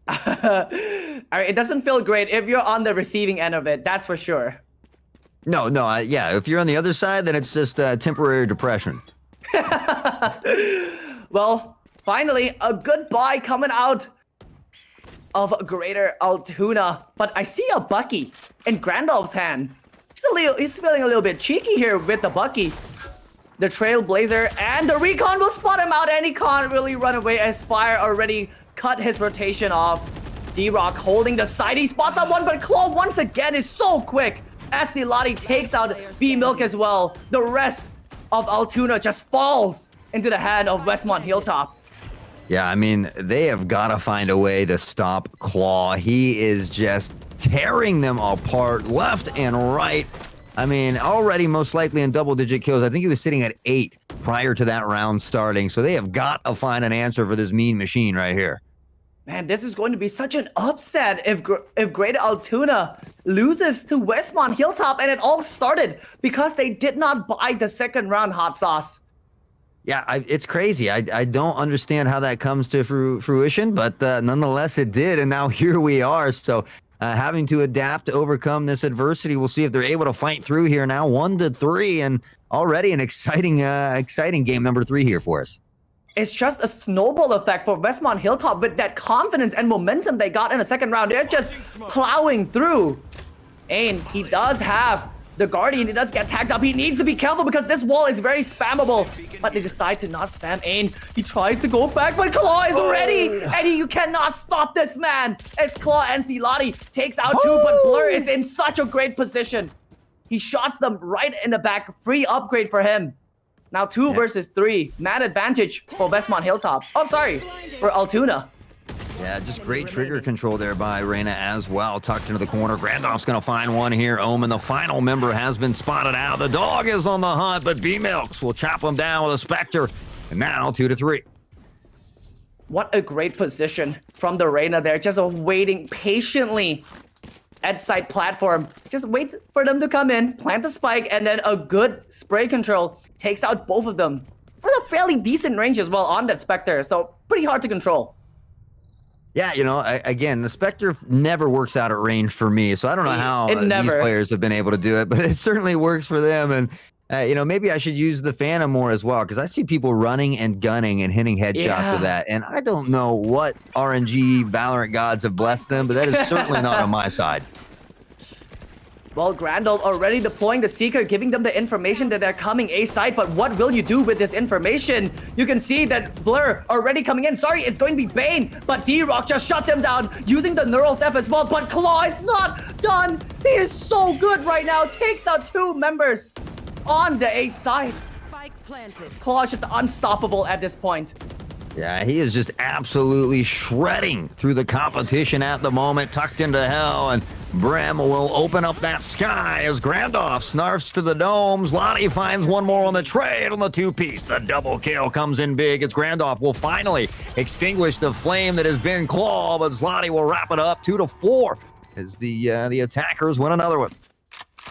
All right, it doesn't feel great if you're on the receiving end of it. That's for sure. No, yeah. If you're on the other side, then it's just temporary depression. Well, finally, a good buy coming out of Greater Altoona. But I see a Bucky in Gandalf's hand. He's feeling a little bit cheeky here with the Bucky. The Trailblazer and the Recon will spot him out, and he can't really run away as Fire already cut his rotation off. D-Rock holding the side. He spots out one, but Claw once again is so quick as Lottie takes out B-Milk as well. The rest of Altoona just falls into the hand of Westmont Hilltop. Yeah, I mean, they have got to find a way to stop Claw. He is just tearing them apart left and right. I mean, already most likely in double-digit kills. I think he was sitting at 8 prior to that round starting. So they have got to find an answer for this mean machine right here. Man, this is going to be such an upset if Greater Altoona loses to Westmont Hilltop, and it all started because they did not buy the second round hot sauce. Yeah, it's crazy. I don't understand how that comes to fruition, but nonetheless it did, and now here we are. So having to adapt to overcome this adversity. We'll see if they're able to fight through here now. 1-3, and already an exciting game number 3 here for us. It's just a snowball effect for Westmont Hilltop with that confidence and momentum they got in the second round. They're just plowing through. And he does have the Guardian. He does get tagged up. He needs to be careful because this wall is very spammable. But they decide to not spam Ain. He tries to go back, but Claw is ready. And you cannot stop this man. As Claw and Lottie takes out 2, but Blur is in such a great position. He shots them right in the back. Free upgrade for him. Now 2 versus 3. Man advantage for Westmont Hilltop. Oh, sorry, for Altoona. Yeah, just great trigger control there by Reyna as well. Tucked into the corner. Grandoff's going to find one here. Omen, the final member, has been spotted out. The dog is on the hunt, but B-Milks will chop him down with a Spectre. And now 2-3. What a great position from the Reyna there. Just waiting patiently at side platform. Just wait for them to come in, plant the spike, and then a good spray control takes out both of them. For a fairly decent range as well on that Spectre, so pretty hard to control. Yeah, you know, again, the Spectre never works out at range for me, so I don't know how these players have been able to do it, but it certainly works for them. And, you know, maybe I should use the Phantom more as well, because I see people running and gunning and hitting headshots with that, and I don't know what RNG Valorant gods have blessed them, but that is certainly not on my side. Well, Grandal already deploying the Seeker, giving them the information that they're coming A side, but what will you do with this information? You can see that Blur already coming in. Sorry, it's going to be Bane, but D-Rock just shuts him down using the Neural Theft as well, but Claw is not done. He is so good right now. Takes out 2 members on the A side. Spike planted. Claw is just unstoppable at this point. Yeah, he is just absolutely shredding through the competition at the moment, tucked into hell, and Brem will open up that sky as Grandoff snarfs to the domes. Lottie finds one more on the trade on the 2-piece. The double kill comes in big. It's Grandoff will finally extinguish the flame that has been Claw, but Lottie will wrap it up 2-4 as the attackers win another one.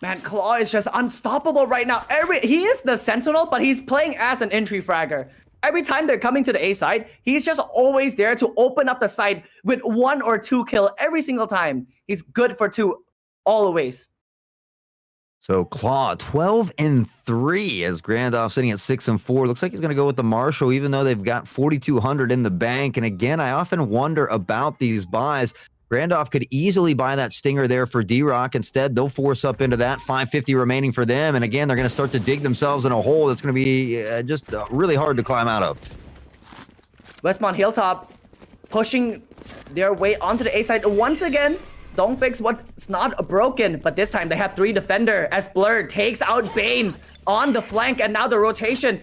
Man, Claw is just unstoppable right now. He is the Sentinel, but he's playing as an entry fragger. Every time they're coming to the A side, he's just always there to open up the side with 1 or 2 kill every single time. He's good for 2 always. So Claw 12-3 as Grandoff sitting at 6-4. Looks like he's going to go with the Marshall, even though they've got 4,200 in the bank. And again, I often wonder about these buys. Grandoff could easily buy that Stinger there for D-Rock. Instead, they'll force up into that 550 remaining for them. And again, they're going to start to dig themselves in a hole that's going to be just really hard to climb out of. Westmont Hilltop pushing their way onto the A side once again. Don't fix what's not broken, but this time they have 3 defender as Blur takes out Bane on the flank, and now the rotation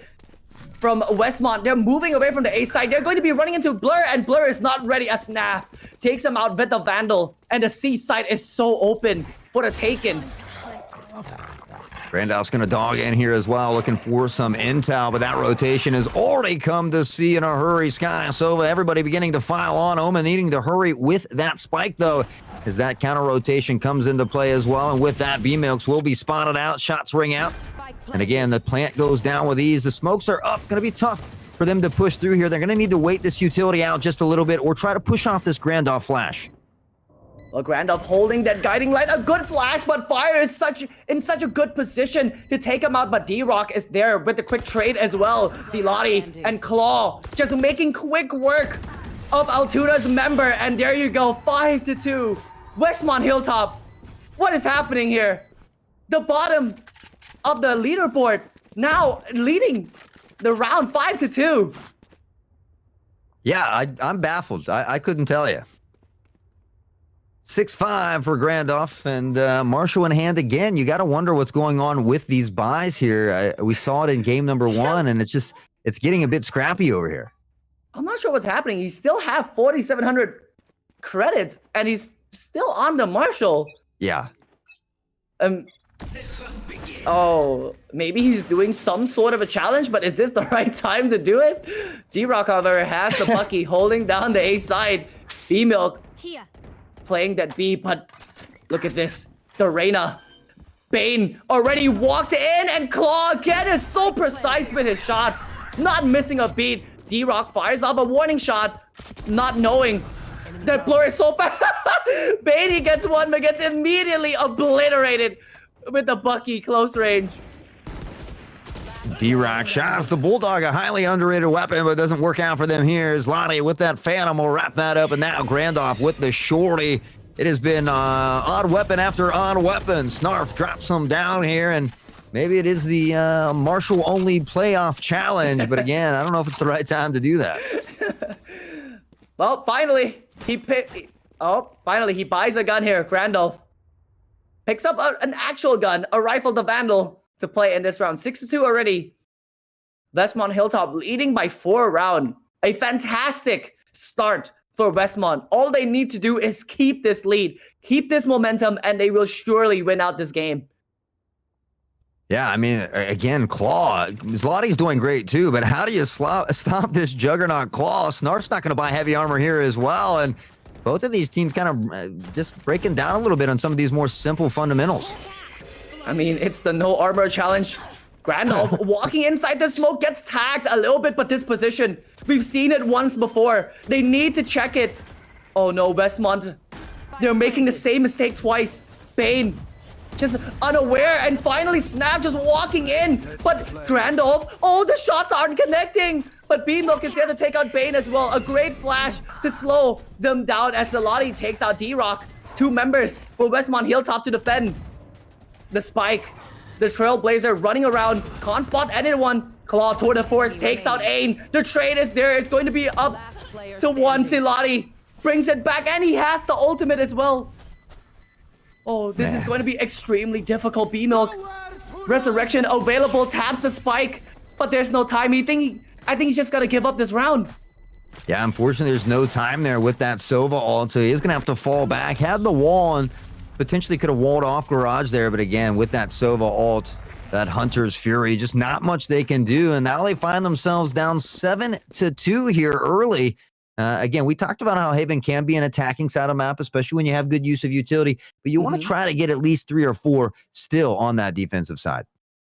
from Westmont, they're moving away from the A side. They're going to be running into Blur, and Blur is not ready as Snap takes him out with the Vandal, and the C side is so open for the taken. Grandoff's going to dog in here as well, looking for some intel, but that rotation has already come to see in a hurry. Sky, Sova, everybody beginning to file on. Omen needing to hurry with that spike, though, as that counter rotation comes into play as well. And with that, B-Milks will be spotted out. Shots ring out. And again, the plant goes down with ease. The smokes are up. Going to be tough for them to push through here. They're going to need to wait this utility out just a little bit or try to push off this Grandoff flash. Well, Grandoff holding that guiding light, a good flash, but Fire is in such a good position to take him out. But D-Rock is there with the quick trade as well. Zilati and Claw just making quick work of Altura's member. And there you go, 5-2. Westmont Hilltop, what is happening here? The bottom of the leaderboard now leading the round 5-2. Yeah, I'm baffled. I couldn't tell you. 6-5 for Grandoff, and Marshall in hand again. You got to wonder what's going on with these buys here. We saw it in game number 1, and it's getting a bit scrappy over here. I'm not sure what's happening. He still have 4,700 credits, and he's still on the Marshall. Yeah. Oh, maybe he's doing some sort of a challenge, but is this the right time to do it? D-Rock, however, has the Bucky holding down the A side. B-Milk playing that B, but look at this. The Reyna. Bane already walked in, and Claw again is so precise with his shots. Not missing a beat. D-Rock fires off a warning shot, not knowing that Blur is so fast. Bane, he gets one, but gets immediately obliterated with the Bucky close range. D-Rock shots the Bulldog, a highly underrated weapon, but doesn't work out for them here. Zlati with that Phantom will wrap that up, and now Grandoff with the Shorty. It has been odd weapon after odd weapon. Snarf drops him down here, and maybe it is the Marshall-only playoff challenge, but again, I don't know if it's the right time to do that. Well, finally, he buys a gun here. Grandoff picks up an actual gun, a rifle, the Vandal, to play in this round. 6-2 already. Westmont Hilltop leading by 4 round. A fantastic start for Westmont. All they need to do is keep this lead, keep this momentum, and they will surely win out this game. Yeah, I mean, again, Claw. Zlati's doing great too, but how do you stop this juggernaut Claw? Snarf's not going to buy heavy armor here as well, and both of these teams kind of just breaking down a little bit on some of these more simple fundamentals. I mean, it's the no armor challenge. Grandoff walking inside the smoke gets tagged a little bit, but this position, we've seen it once before. They need to check it. Oh no, Westmont. They're making the same mistake twice. Bane just unaware, and finally Snap just walking in. But Grandoff, oh, the shots aren't connecting. But B-Milk is there to take out Bane as well. A great flash to slow them down as Zalati takes out D-Rock. 2 members for Westmont Hilltop to defend the spike. The Trailblazer running around. Can't spot anyone. Claw toward the force takes out Ain. The trade is there. It's going to be up to 1. Zilati brings it back, and he has the ultimate as well. Oh, this is going to be extremely difficult. B-Milk. Resurrection available. Taps the spike, but there's no time. I think he's just going to give up this round. Yeah, unfortunately, there's no time there with that Sova ult, so he's going to have to fall back. Had the wall and potentially could have walled off Garage there, but again, with that Sova ult, that Hunter's Fury, just not much they can do, and now they find themselves down 7-2 here early. Again, we talked about how Haven can be an attacking side of map, especially when you have good use of utility, but you want to try to get at least 3 or 4 still on that defensive side.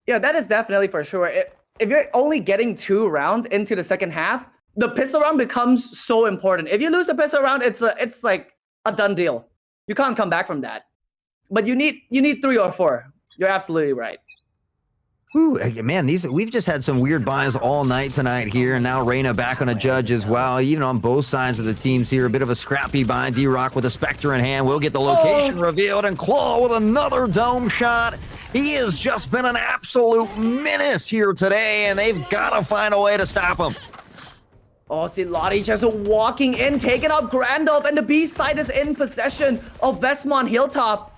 Yeah, that is definitely for sure. If you're only getting 2 rounds into the second half, the pistol round becomes so important. If you lose the pistol round, it's like a done deal. You can't come back from that. But you need 3 or 4. You're absolutely right. Ooh, man, we've just had some weird buys all night tonight here, and now Reyna back on a judge as well. Even on both sides of the teams here, a bit of a scrappy buy. D-Rock with a Spectre in hand. We'll get the location revealed, and Claw with another dome shot. He has just been an absolute menace here today, and they've got to find a way to stop him. Oh, Silati just walking in, taking out Grandolph, and the B side is in possession of Westmont Hilltop.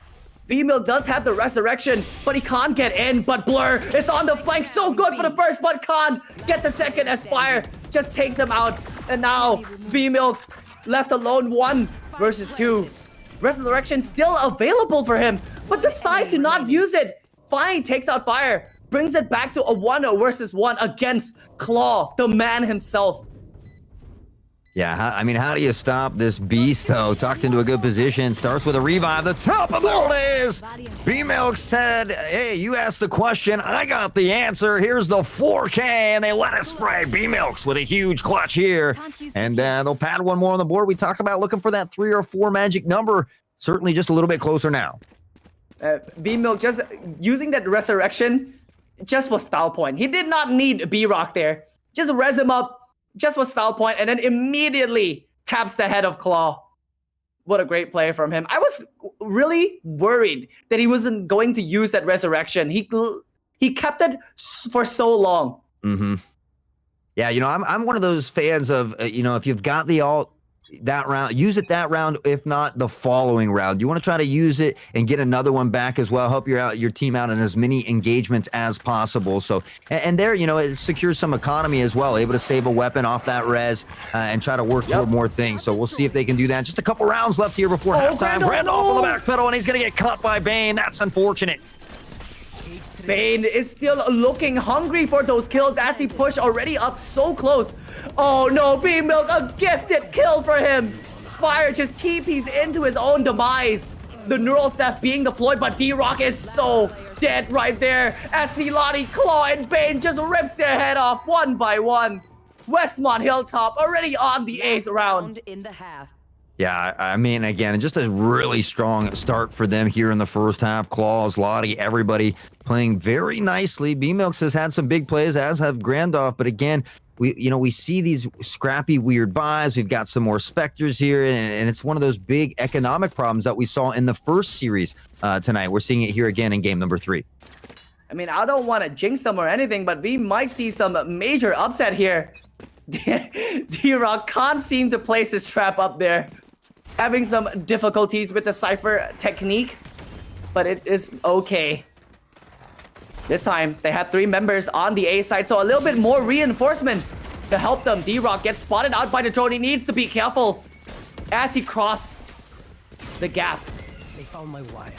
B-Milk does have the resurrection, but he can't get in. But Blur is on the flank. So good for the first, but can't get the second as Fire just takes him out. And now B-Milk left alone 1 versus 2. Resurrection still available for him, but decide to not use it. Fine takes out Fire, brings it back to a 1 versus 1 against Claw, the man himself. Yeah, I mean, how do you stop this beast, though? Tucked into a good position. Starts with a revive. The top, and there it is. B-Milk said, hey, you asked the question. I got the answer. Here's the 4K, and they let us spray. B-Milks with a huge clutch here. And they'll pad one more on the board. We talk about looking for that 3 or 4 magic number. Certainly just a little bit closer now. B-Milk just using that resurrection just for style point. He did not need B-Rock there. Just res him up. Just with style point, and then immediately taps the head of Claw. What a great play from him. I was really worried that he wasn't going to use that resurrection. He kept it for so long. Yeah, you know, I'm one of those fans of, you know, if you've got the ult that round, use it that round, if not the following round. You want to try to use it and get another one back as well. Help your team out in as many engagements as possible. So, and there, you know, it secures some economy as well. Able to save a weapon off that res and try to work toward more things. So we'll see if they can do that. Just a couple rounds left here before halftime. Randolph on the back pedal, and he's going to get caught by Bane. That's unfortunate. Bane is still looking hungry for those kills as he pushed already up so close. Oh no, B-Milk, a gifted kill for him. Fire just TPs into his own demise. The neural theft being deployed, but D-Rock is so dead right there as Silati, Claw, and Bane just rips their head off 1 by 1. Westmont Hilltop already on the 8th round. In the half. Yeah, I mean, again, just a really strong start for them here in the first half. Claws, Lottie, everybody playing very nicely. B-Milks has had some big plays, as have Grandolph, but again, we see these scrappy, weird buys. We've got some more Spectres here, and it's one of those big economic problems that we saw in the first series tonight. We're seeing it here again in game number 3. I mean, I don't want to jinx them or anything, but we might see some major upset here. D-Rock can't seem to place his trap up there. Having some difficulties with the Cypher technique, but it is okay. This time, they have 3 members on the A side, so a little bit more reinforcement to help them. D-Rock gets spotted out by the drone. He needs to be careful as he crosses the gap. They found my wire.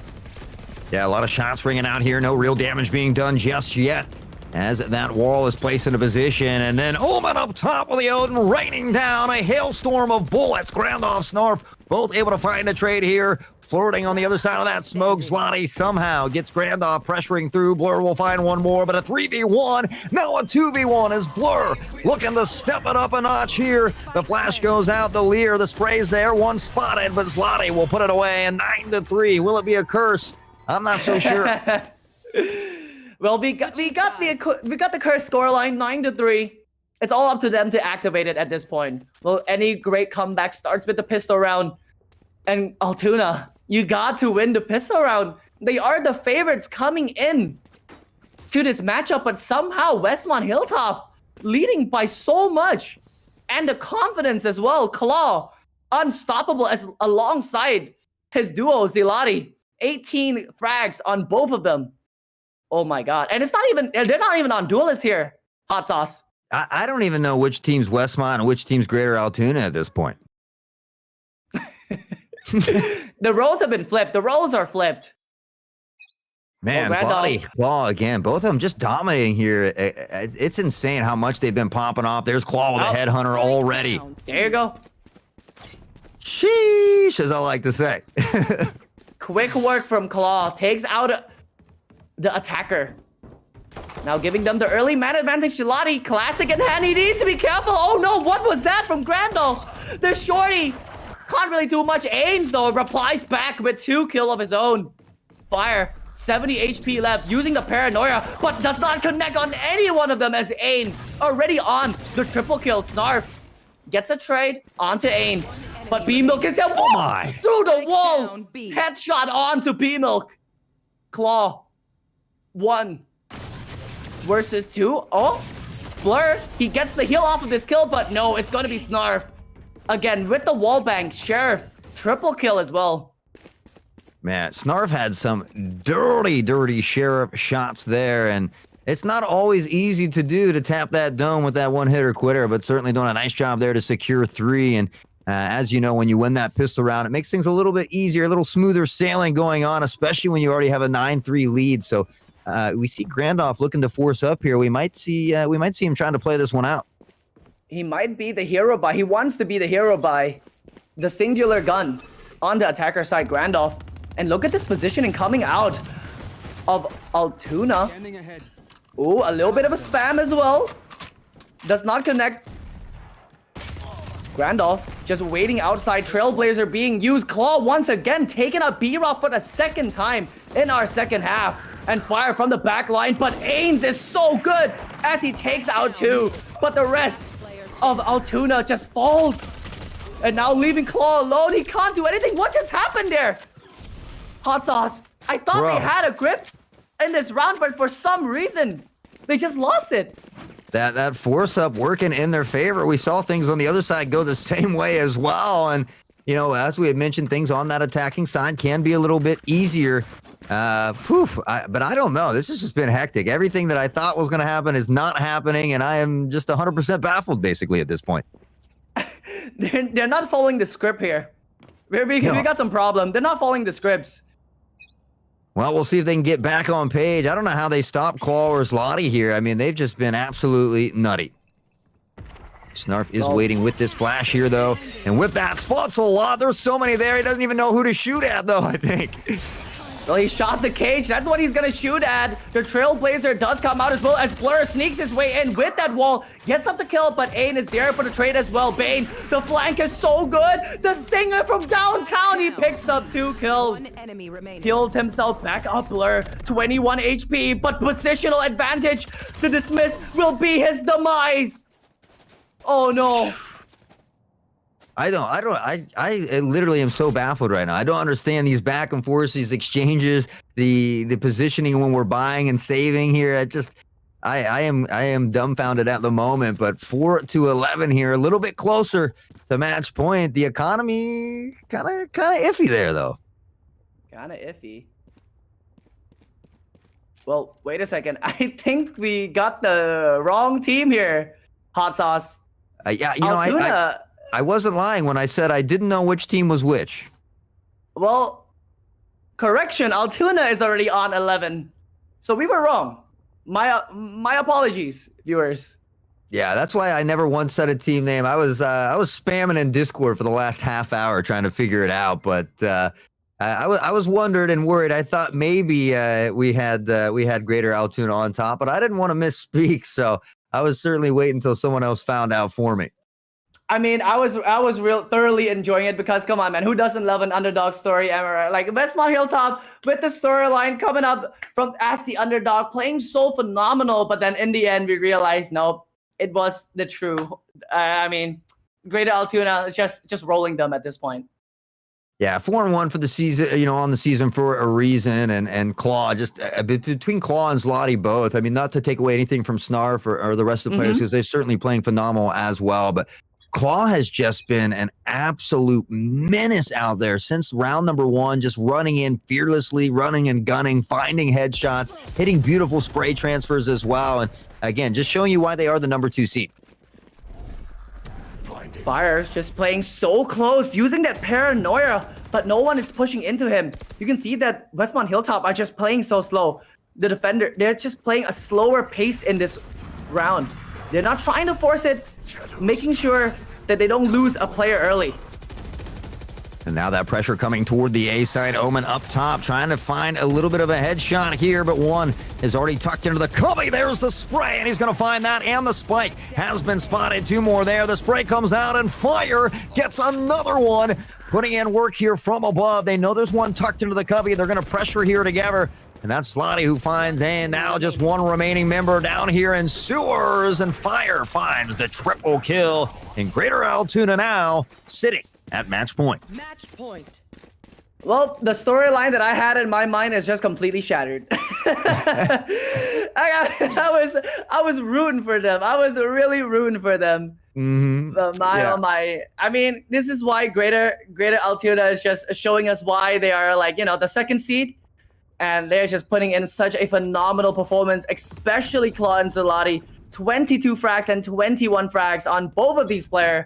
Yeah, a lot of shots ringing out here. No real damage being done just yet, as that wall is placed into position. And then Omen up top with the Odin raining down a hailstorm of bullets. Grandolph, Snarf, both able to find a trade here. Flirting on the other side of that smoke. Slotty somehow gets Grandolph pressuring through. Blur will find one more, but a 3v1. Now a 2v1 is Blur looking to step it up a notch here. The flash goes out, the leer, the spray's there. One spotted, but Slotty will put it away. And 9-3. Will it be a curse? I'm not so sure. Well, we got the curse scoreline 9-3. It's all up to them to activate it at this point. Well, any great comeback starts with the pistol round. And Altoona, you got to win the pistol round. They are the favorites coming in to this matchup, but somehow Westmont Hilltop leading by so much. And the confidence as well. Claw, unstoppable as alongside his duo, Zilati. 18 frags on both of them. Oh my god. And they're not even on duelist here. Hot sauce. I don't even know which team's Westmont and which team's Greater Altoona at this point. The roles have been flipped. The roles are flipped. Man, Claw again. Both of them just dominating here. It's insane how much they've been popping off. There's Claw with a headhunter already. There you go. Sheesh, as I like to say. Quick work from Claw. Takes out the attacker. Now giving them the early man advantage to Lottie. Classic in hand. He needs to be careful. Oh no, what was that from Grandal? The shorty can't really do much. Ains though replies back with 2 kills of his own. Fire. 70 HP left, using the paranoia, but does not connect on any one of them as Ain already on the triple kill. Snarf gets a trade onto Ain, but B-Milk is there. Oh my! Through the wall! Headshot onto B-Milk. Claw. 1 versus 2. Oh, Blur. He gets the heal off of this kill, but no, it's gonna be Snarf. Again, with the wall bang, Sheriff. Triple kill as well. Man, Snarf had some dirty Sheriff shots there, and it's not always easy to do to tap that dome with that one-hitter quitter, but certainly doing a nice job there to secure 3. And as you know, when you win that pistol round, it makes things a little bit easier, a little smoother sailing going on, especially when you already have a 9-3 lead. So we see Grandoff looking to force up here. We might see him trying to play this one out. He might be the hero by. He wants to be the hero by the singular gun on the attacker side, Grandoff. And look at this positioning coming out of Altoona. Ooh, a little bit of a spam as well. Does not connect. Grandoff just waiting outside. Trailblazer being used. Claw once again taking out B-Rock for the 2nd time in our 2nd half. And fire from the back line. But Ains is so good as he takes out 2. But the rest of Altoona just falls. And now leaving Claw alone. He can't do anything. What just happened there? Hot Sauce. I thought they had a grip in this round, but for some reason, they just lost it. That force up working in their favor. We saw things on the other side go the same way as well. And, you know, as we had mentioned, things on that attacking side can be a little bit easier. But I don't know. This has just been hectic. Everything that I thought was going to happen is not happening, and I am just 100% baffled, basically, at this point. They're not following the script here. We got some problem. They're not following the scripts. Well, we'll see if they can get back on page. I don't know how they stop Claw or Zloty here. I mean, they've just been absolutely nutty. Snarf is waiting with this flash here, though. And with that, spots a lot. There's so many there. He doesn't even know who to shoot at, though, I think. Well, he shot the cage. That's what he's going to shoot at. The Trailblazer does come out as well as Blur sneaks his way in with that wall. Gets up the kill, but Ain is there for the trade as well. Bane, the flank is so good. The Stinger from downtown. He picks up 2 kills. Heals himself back up. Blur, 21 HP, but positional advantage. The dismiss will be his demise. Oh, no. I literally am so baffled right now. I don't understand these back and forth, these exchanges, the positioning when we're buying and saving here. I am dumbfounded at the moment, but 4-11 here, a little bit closer to match point. The economy kind of iffy there, though. Kind of iffy. Well, wait a second. I think we got the wrong team here. Hot Sauce. Yeah, you know, I wasn't lying when I said I didn't know which team was which. Well, correction, Altoona is already on 11. So we were wrong. My apologies, viewers. Yeah, that's why I never once said a team name. I was spamming in Discord for the last half hour trying to figure it out, but I was wondering and worried. I thought maybe we had Greater Altoona on top, but I didn't want to misspeak, so I was certainly waiting until someone else found out for me. I mean, I was real thoroughly enjoying it because, come on, man, who doesn't love an underdog story ever? Like Westmont Hilltop with the storyline coming up from as the underdog, playing so phenomenal, but then in the end we realized, nope, it was the true. I mean, Greater Altoona is just rolling them at this point. Yeah, 4-1 for the season, you know, on the season for a reason, and Claw, just between Claw and Zloty both. I mean, not to take away anything from Snarf or the rest of the players, because they're certainly playing phenomenal as well, but Claw has just been an absolute menace out there since round number 1, just running in fearlessly, running and gunning, finding headshots, hitting beautiful spray transfers as well. And again, just showing you why they are the number 2 seed. Fire just playing so close, using that paranoia, but no one is pushing into him. You can see that Westmont Hilltop are just playing so slow. The defender, they're just playing a slower pace in this round. They're not trying to force it, making sure that they don't lose a player early. And now that pressure coming toward the A side. Omen up top, trying to find a little bit of a headshot here, but one is already tucked into the cubby. There's the spray, and he's going to find that, and the spike has been spotted. 2 more there. The spray comes out, and Fire gets another one. Putting in work here from above. They know there's one tucked into the cubby. They're going to pressure here together. And that's Slotty who finds, and now just one remaining member down here in sewers, and Fire finds the triple kill. And Greater Altoona now sitting at match point. Match point. Well, the storyline that I had in my mind is just completely shattered. I was rooting for them. I was really rooting for them. Oh my. I mean, this is why Greater Altoona is just showing us why they are, like, you know, the second seed. And they're just putting in such a phenomenal performance, especially Claw and Zalati. 22 frags and 21 frags on both of these players.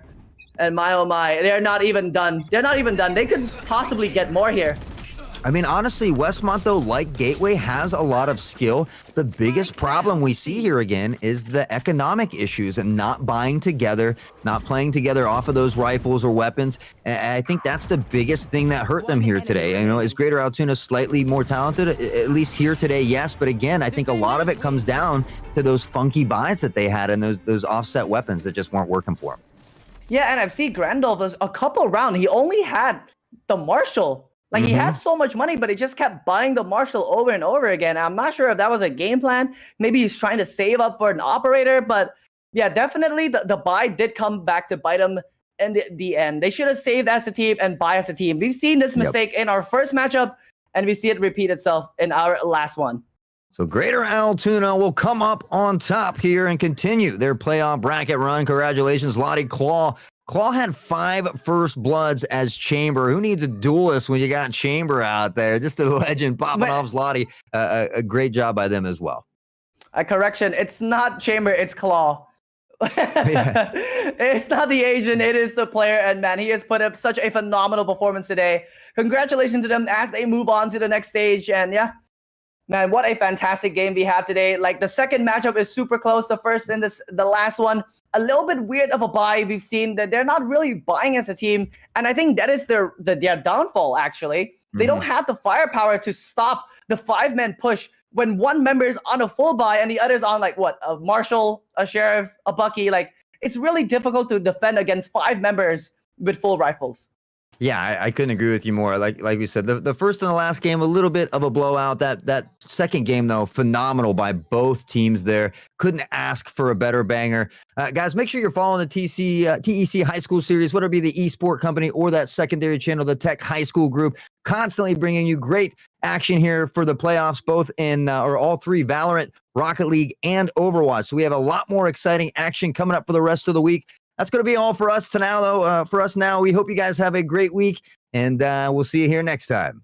And oh my, they're not even done. They're not even done. They could possibly get more here. I mean, honestly, Westmont, though, like Gateway, has a lot of skill. The biggest problem we see here again is the economic issues and not buying together, not playing together off of those rifles or weapons. And I think that's the biggest thing that hurt them here today. You know, is Greater Altoona slightly more talented? At least here today, yes. But again, I think a lot of it comes down to those funky buys that they had and those offset weapons that just weren't working for them. Yeah, and I've seen Grandolph was a couple rounds. He only had the Marshall. Like, he had so much money, but he just kept buying the Marshall over and over again. I'm not sure if that was a game plan. Maybe he's trying to save up for an operator. But yeah, definitely the buy did come back to bite him in the end. They should have saved as a team and buy as a team. We've seen this mistake in our first matchup, and we see it repeat itself in our last one. So Greater Altoona will come up on top here and continue their playoff bracket run. Congratulations, Lottie. Claw had 5 first bloods as Chamber. Who needs a duelist when you got Chamber out there? Just a legend popping off Zlotty. A great job by them as well. A correction. It's not Chamber. It's Claw. It's not the Asian. It is the player. And man, he has put up such a phenomenal performance today. Congratulations to them as they move on to the next stage. And yeah, man, what a fantastic game we had today. Like, the second matchup is super close. The first and the last one, a little bit weird of a buy. We've seen that they're not really buying as a team. And I think that is their downfall, actually. They don't have the firepower to stop the 5-man push when one member is on a full buy and the other's on, like, what, a Marshall, a Sheriff, a Bucky. Like, it's really difficult to defend against 5 members with full rifles. Yeah, I couldn't agree with you more. Like we said, the first and the last game, a little bit of a blowout. That second game, though, phenomenal by both teams there. Couldn't ask for a better banger. Guys, make sure you're following the TEC High School Series, whether it be the eSport company or that secondary channel, the TEC High School Group, constantly bringing you great action here for the playoffs, both in or all 3, Valorant, Rocket League, and Overwatch. So we have a lot more exciting action coming up for the rest of the week. That's going to be all for us now, though. We hope you guys have a great week, and we'll see you here next time.